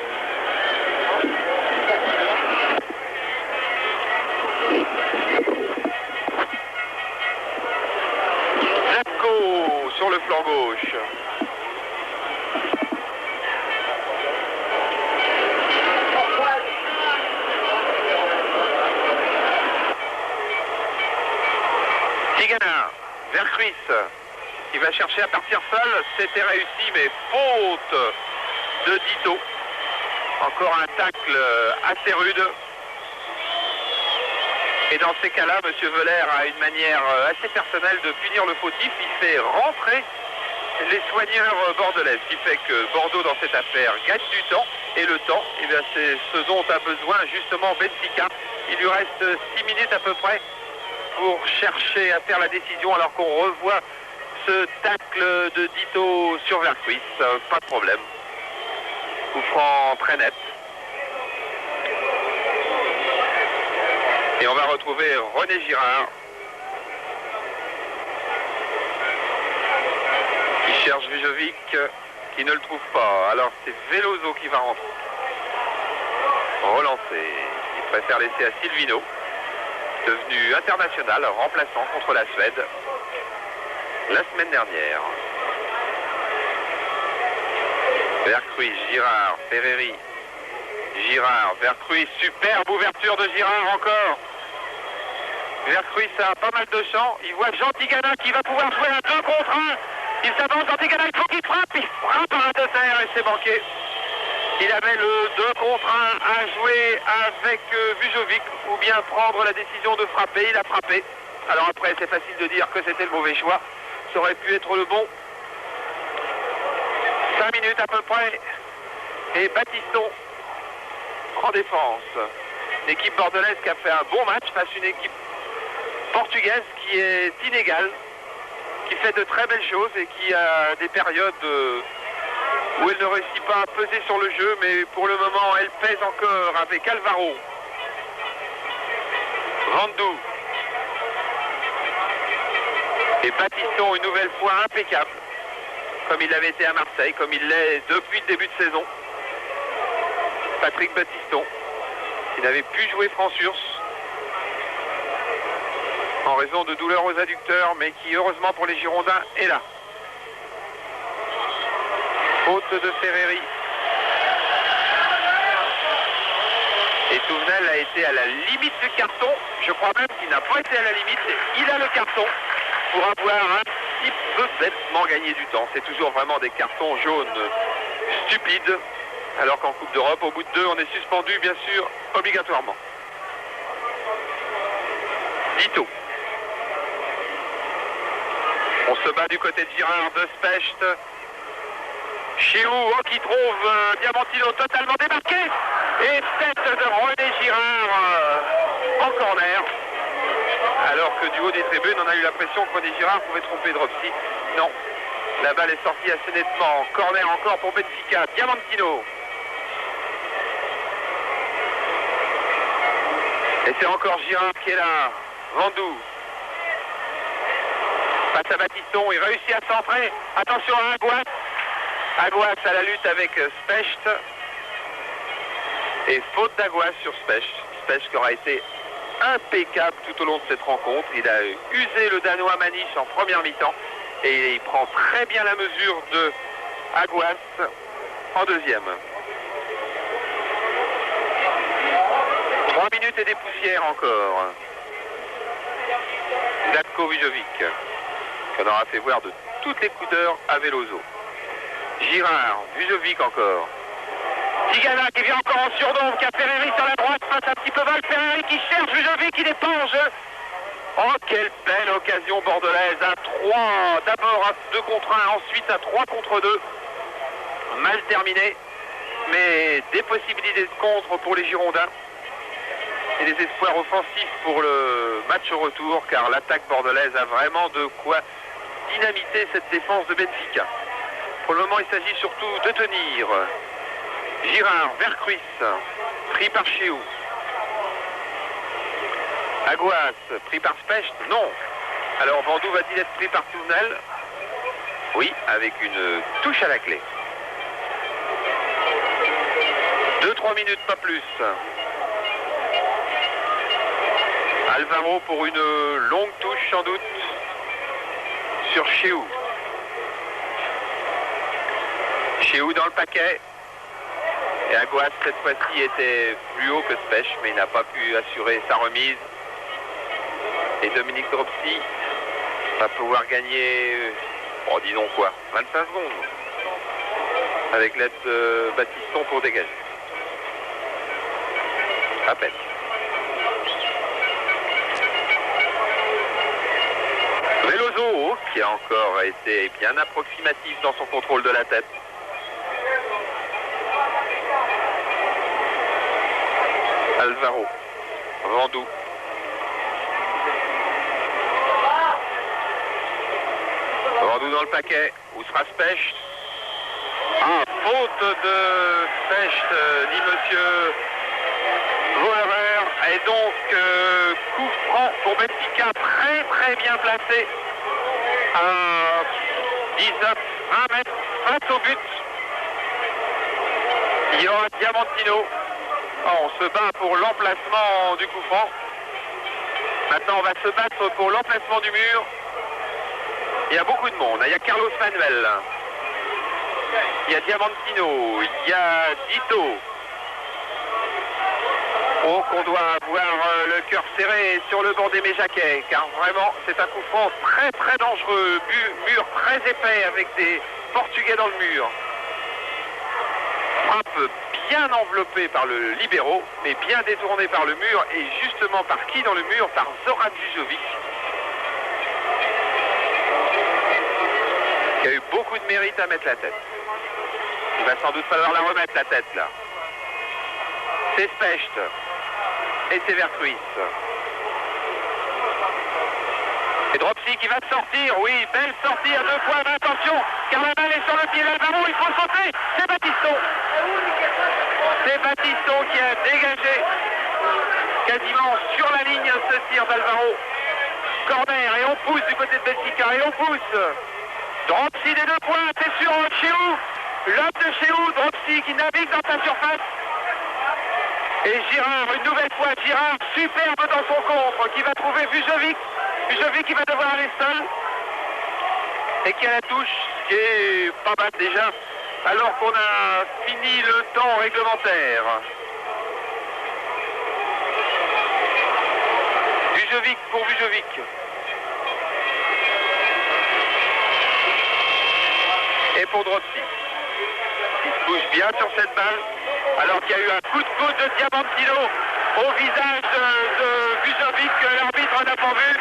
Vercruis qui va chercher à partir seul. C'était réussi, mais faute de Dito. Encore un tacle assez rude. Et dans ces cas-là, M. Veller a une manière assez personnelle de punir le fautif. Il fait rentrer les soigneurs bordelais, ce qui fait que Bordeaux, dans cette affaire, gagne du temps. Et le temps, eh bien, c'est ce dont a besoin justement Benfica. Il lui reste 6 minutes à peu près pour chercher à faire la décision, alors qu'on revoit ce tacle de Dito sur Vercruis. Pas de problème. Coup franc très net. Et on va retrouver René Girard qui cherche Vujovic, qui ne le trouve pas. Alors c'est Veloso qui va relancer. Il préfère laisser à Silvino, devenu international, remplaçant contre la Suède la semaine dernière. Vercruis, Girard, Ferreri. Girard, Vercruis, superbe ouverture de Girard encore. Vercruis a pas mal de champ. Il voit Jean Tigana qui va pouvoir jouer un 2 contre 1. Il s'avance, Jean Tigana, il faut qu'il frappe. Il frappe à un de terre et c'est manqué. Il avait le 2 contre 1 à jouer avec Vujovic ou bien prendre la décision de frapper. Il a frappé. Alors après, c'est facile de dire que c'était le mauvais choix. Ça aurait pu être le bon. 5 minutes à peu près. Et Battiston en défense. L'équipe bordelaise qui a fait un bon match face à une équipe portugaise qui est inégale, qui fait de très belles choses et qui a des périodes où elle ne réussit pas à peser sur le jeu, mais pour le moment elle pèse encore avec Alvaro. Vandou. Et Battiston une nouvelle fois impeccable, comme il avait été à Marseille, comme il l'est depuis le début de saison. Patrick Battiston, qui n'avait plus joué Franc-Surs en raison de douleurs aux adducteurs, mais qui, heureusement pour les Girondins, est là. Faute de Ferreri. Et Touvenel a été à la limite du carton. Je crois même qu'il n'a pas été à la limite. Il a le carton pour avoir un petit peu bêtement gagné du temps. C'est toujours vraiment des cartons jaunes stupides. Alors qu'en Coupe d'Europe, au bout de 2, on est suspendu, bien sûr, obligatoirement. Dito. On se bat du côté de Girard, de Specht. Chiou qui trouve Diamantino totalement démarqué. Et tête de René Girard en corner. Alors que du haut des tribunes, on a eu l'impression que René Girard pouvait tromper Dropsy. Non. La balle est sortie assez nettement. Corner encore pour Benfica. Diamantino. Et c'est encore Girard qui est là. Vandou. Passe à Battiston. Il réussit à centrer. Attention à Aguas. Aguas à la lutte avec Specht. Et faute d'Aguas sur Specht. Specht qui aura été impeccable tout au long de cette rencontre. Il a usé le Danois Maniche en première mi-temps. Et il prend très bien la mesure de Aguas en deuxième. 3 minutes et des poussières encore. Zlatko Vujovic, qu'on aura fait voir de toutes les couleurs à Veloso. Girard, Vujovic encore. Tigana qui vient encore en surnombre, qui a Ferreri sur la droite, face un petit peu mal. Ferreri qui cherche Vujovic, qui n'est pas en jeu. Oh, quelle belle occasion bordelaise. Un 3, d'abord un 2 contre 1, ensuite un 3 contre 2. Mal terminé, mais des possibilités de contre pour les Girondins. Et des espoirs offensifs pour le match au retour, car l'attaque bordelaise a vraiment de quoi dynamiter cette défense de Benfica. Pour le moment, il s'agit surtout de tenir. Girard, Vercruis, pris par Chiou. Aguas, pris par Specht, non. Alors Vandou va-t-il être pris par Touvenel? Oui, avec une touche à la clé. 2-3 minutes, pas plus. Alvaro pour une longue touche sans doute sur Chiou. Chiou dans le paquet. Et Aguas cette fois-ci était plus haut que Specht, mais il n'a pas pu assurer sa remise. Et Dominique Dropsy va pouvoir gagner, oh, disons quoi, 25 secondes. Avec l'aide de Baptiston pour dégager. À peine. Veloso, qui a encore été bien approximatif dans son contrôle de la tête. Alvaro, Vandou. Vandou dans le paquet, où sera Specht? Ah, faute de Specht, dit monsieur Voerer, et donc coup franc pour Benfica, très bien placé à 19-20 mètres face au but. Il y aura Diamantino. On se bat pour l'emplacement du coup franc. Maintenant on va se battre pour l'emplacement du mur. Il y a beaucoup de monde, il y a Carlos Manuel. Il y a Diamantino, il y a Dito. Oh, qu'on doit avoir le cœur serré sur le banc des Méjaquais, car vraiment c'est un coup franc très dangereux, mur très épais avec des Portugais dans le mur. Frappe bien enveloppé par le libéro, mais bien détourné par le mur, et justement par qui dans le mur? Par Zoran Vujovic, qui a eu beaucoup de mérite à mettre la tête. Il va sans doute falloir la remettre la tête là. C'est Specht et c'est Vercruis. Et Dropsy qui va sortir, oui, belle sortie à 2 points, mais attention, car la balle est sur le pied d'Alvaro, il faut sauter, c'est Baptiston. C'est Baptiston qui a dégagé quasiment sur la ligne ce tir d'Alvaro. Corner, et on pousse du côté de Benfica, et on pousse. Dropsy des 2 points, c'est sur Chéou, l'homme de Chéou, Dropsy qui navigue dans sa surface. Et Girard, une nouvelle fois, Girard, superbe dans son contre, qui va trouver Vujovic. Vujovic qui va devoir aller seul. Et qui a la touche, qui est pas mal déjà, alors qu'on a fini le temps réglementaire. Vujovic pour Vujovic. Et pour Dropsy, qui se bouge bien sur cette balle, alors qu'il y a eu un coup de coude de Diamantino au visage de Vujovic, que l'arbitre n'a pas vu.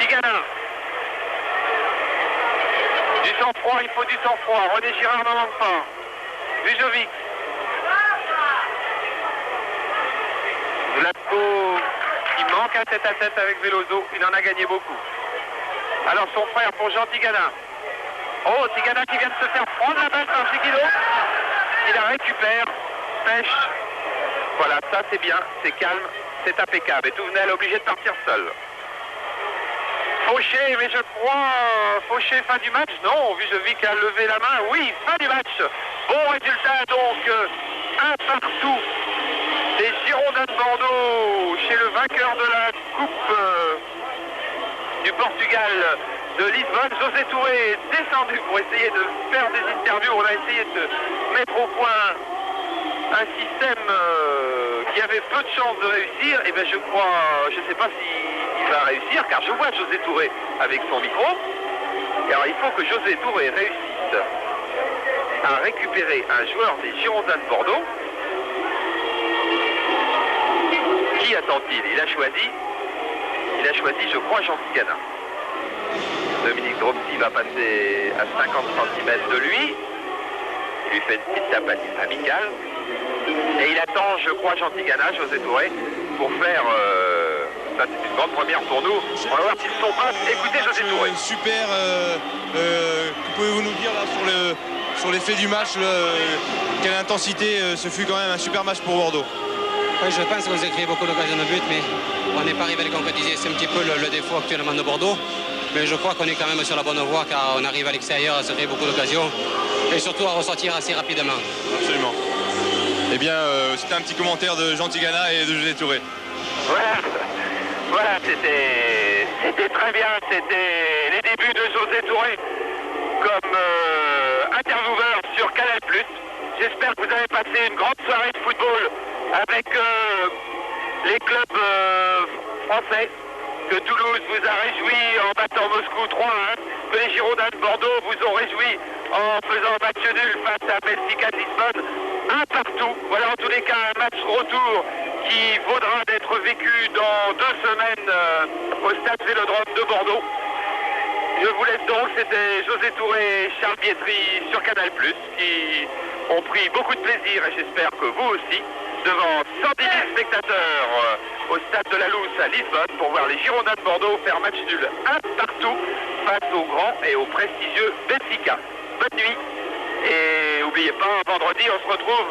Tigana. Du sang-froid, il faut du sang-froid. René Girard n'en manque pas. Vujovic. Vlatko qui manque un tête-à-tête avec Veloso. Il en a gagné beaucoup. Alors son frère pour Jean Tigana. Oh, Tigana qui vient de se faire prendre la balle par Chiquido. Il la récupère, pêche. Voilà, ça c'est bien, c'est calme, c'est impeccable. Et Touvenel est obligé de partir seul. Fauché, mais je crois, Fauché, fin du match. Non, Vujovic a levé la main. Oui, fin du match. Bon résultat donc, un partout. Des Girondins de Bordeaux chez le vainqueur de la Coupe du Portugal de Lisbonne. José Touré est descendu pour essayer de faire des interviews. On a essayé de mettre au point un système qui avait peu de chances de réussir. Et bien je crois, je ne sais pas s'il va réussir, car je vois José Touré avec son micro. Et alors il faut que José Touré réussisse à récupérer un joueur des Girondins de Bordeaux. Qui attend-il? Il a choisi, je crois, Jean Tigana. Dominique Dropsy va passer à 50 cm de lui. Il lui fait une petite tape amicale. Et il attend, je crois, Jean Tigana, José Touré, pour faire... ça, c'est une grande première pour nous. On va voir s'ils sont prêts. Écoutez José Touré. Super. Que pouvez-vous nous dire là sur l'effet du match? Quelle intensité? Ce fut quand même un super match pour Bordeaux. Oui, je pense qu'on s'est créé beaucoup d'occasions de but, mais on n'est pas arrivé à les concrétiser. C'est un petit peu le défaut actuellement de Bordeaux. Mais je crois qu'on est quand même sur la bonne voie, car on arrive à l'extérieur à se créer beaucoup d'occasions et surtout à ressortir assez rapidement. Absolument. Eh bien, c'était un petit commentaire de Jean Tigana et de José Touré. Voilà, c'était très bien. C'était les débuts de José Touré comme intervieweur sur Canal+. J'espère que vous avez passé une grande soirée de football avec les clubs français. que Toulouse vous a réjoui en battant Moscou 3-1, que les Girondins de Bordeaux vous ont réjoui en faisant match nul face à Benfica de Lisbonne, un partout. Voilà en tous les cas un match retour qui vaudra d'être vécu dans 2 semaines au stade Vélodrome de Bordeaux. Je vous laisse donc, c'était José Touré et Charles Bietri sur Canal+, qui ont pris beaucoup de plaisir, et j'espère que vous aussi, devant 110 000 spectateurs au stade de la Lousse à Lisbonne, pour voir les Girondins de Bordeaux faire match nul un partout face au grand et au prestigieux Benfica. Bonne nuit, et n'oubliez pas, vendredi on se retrouve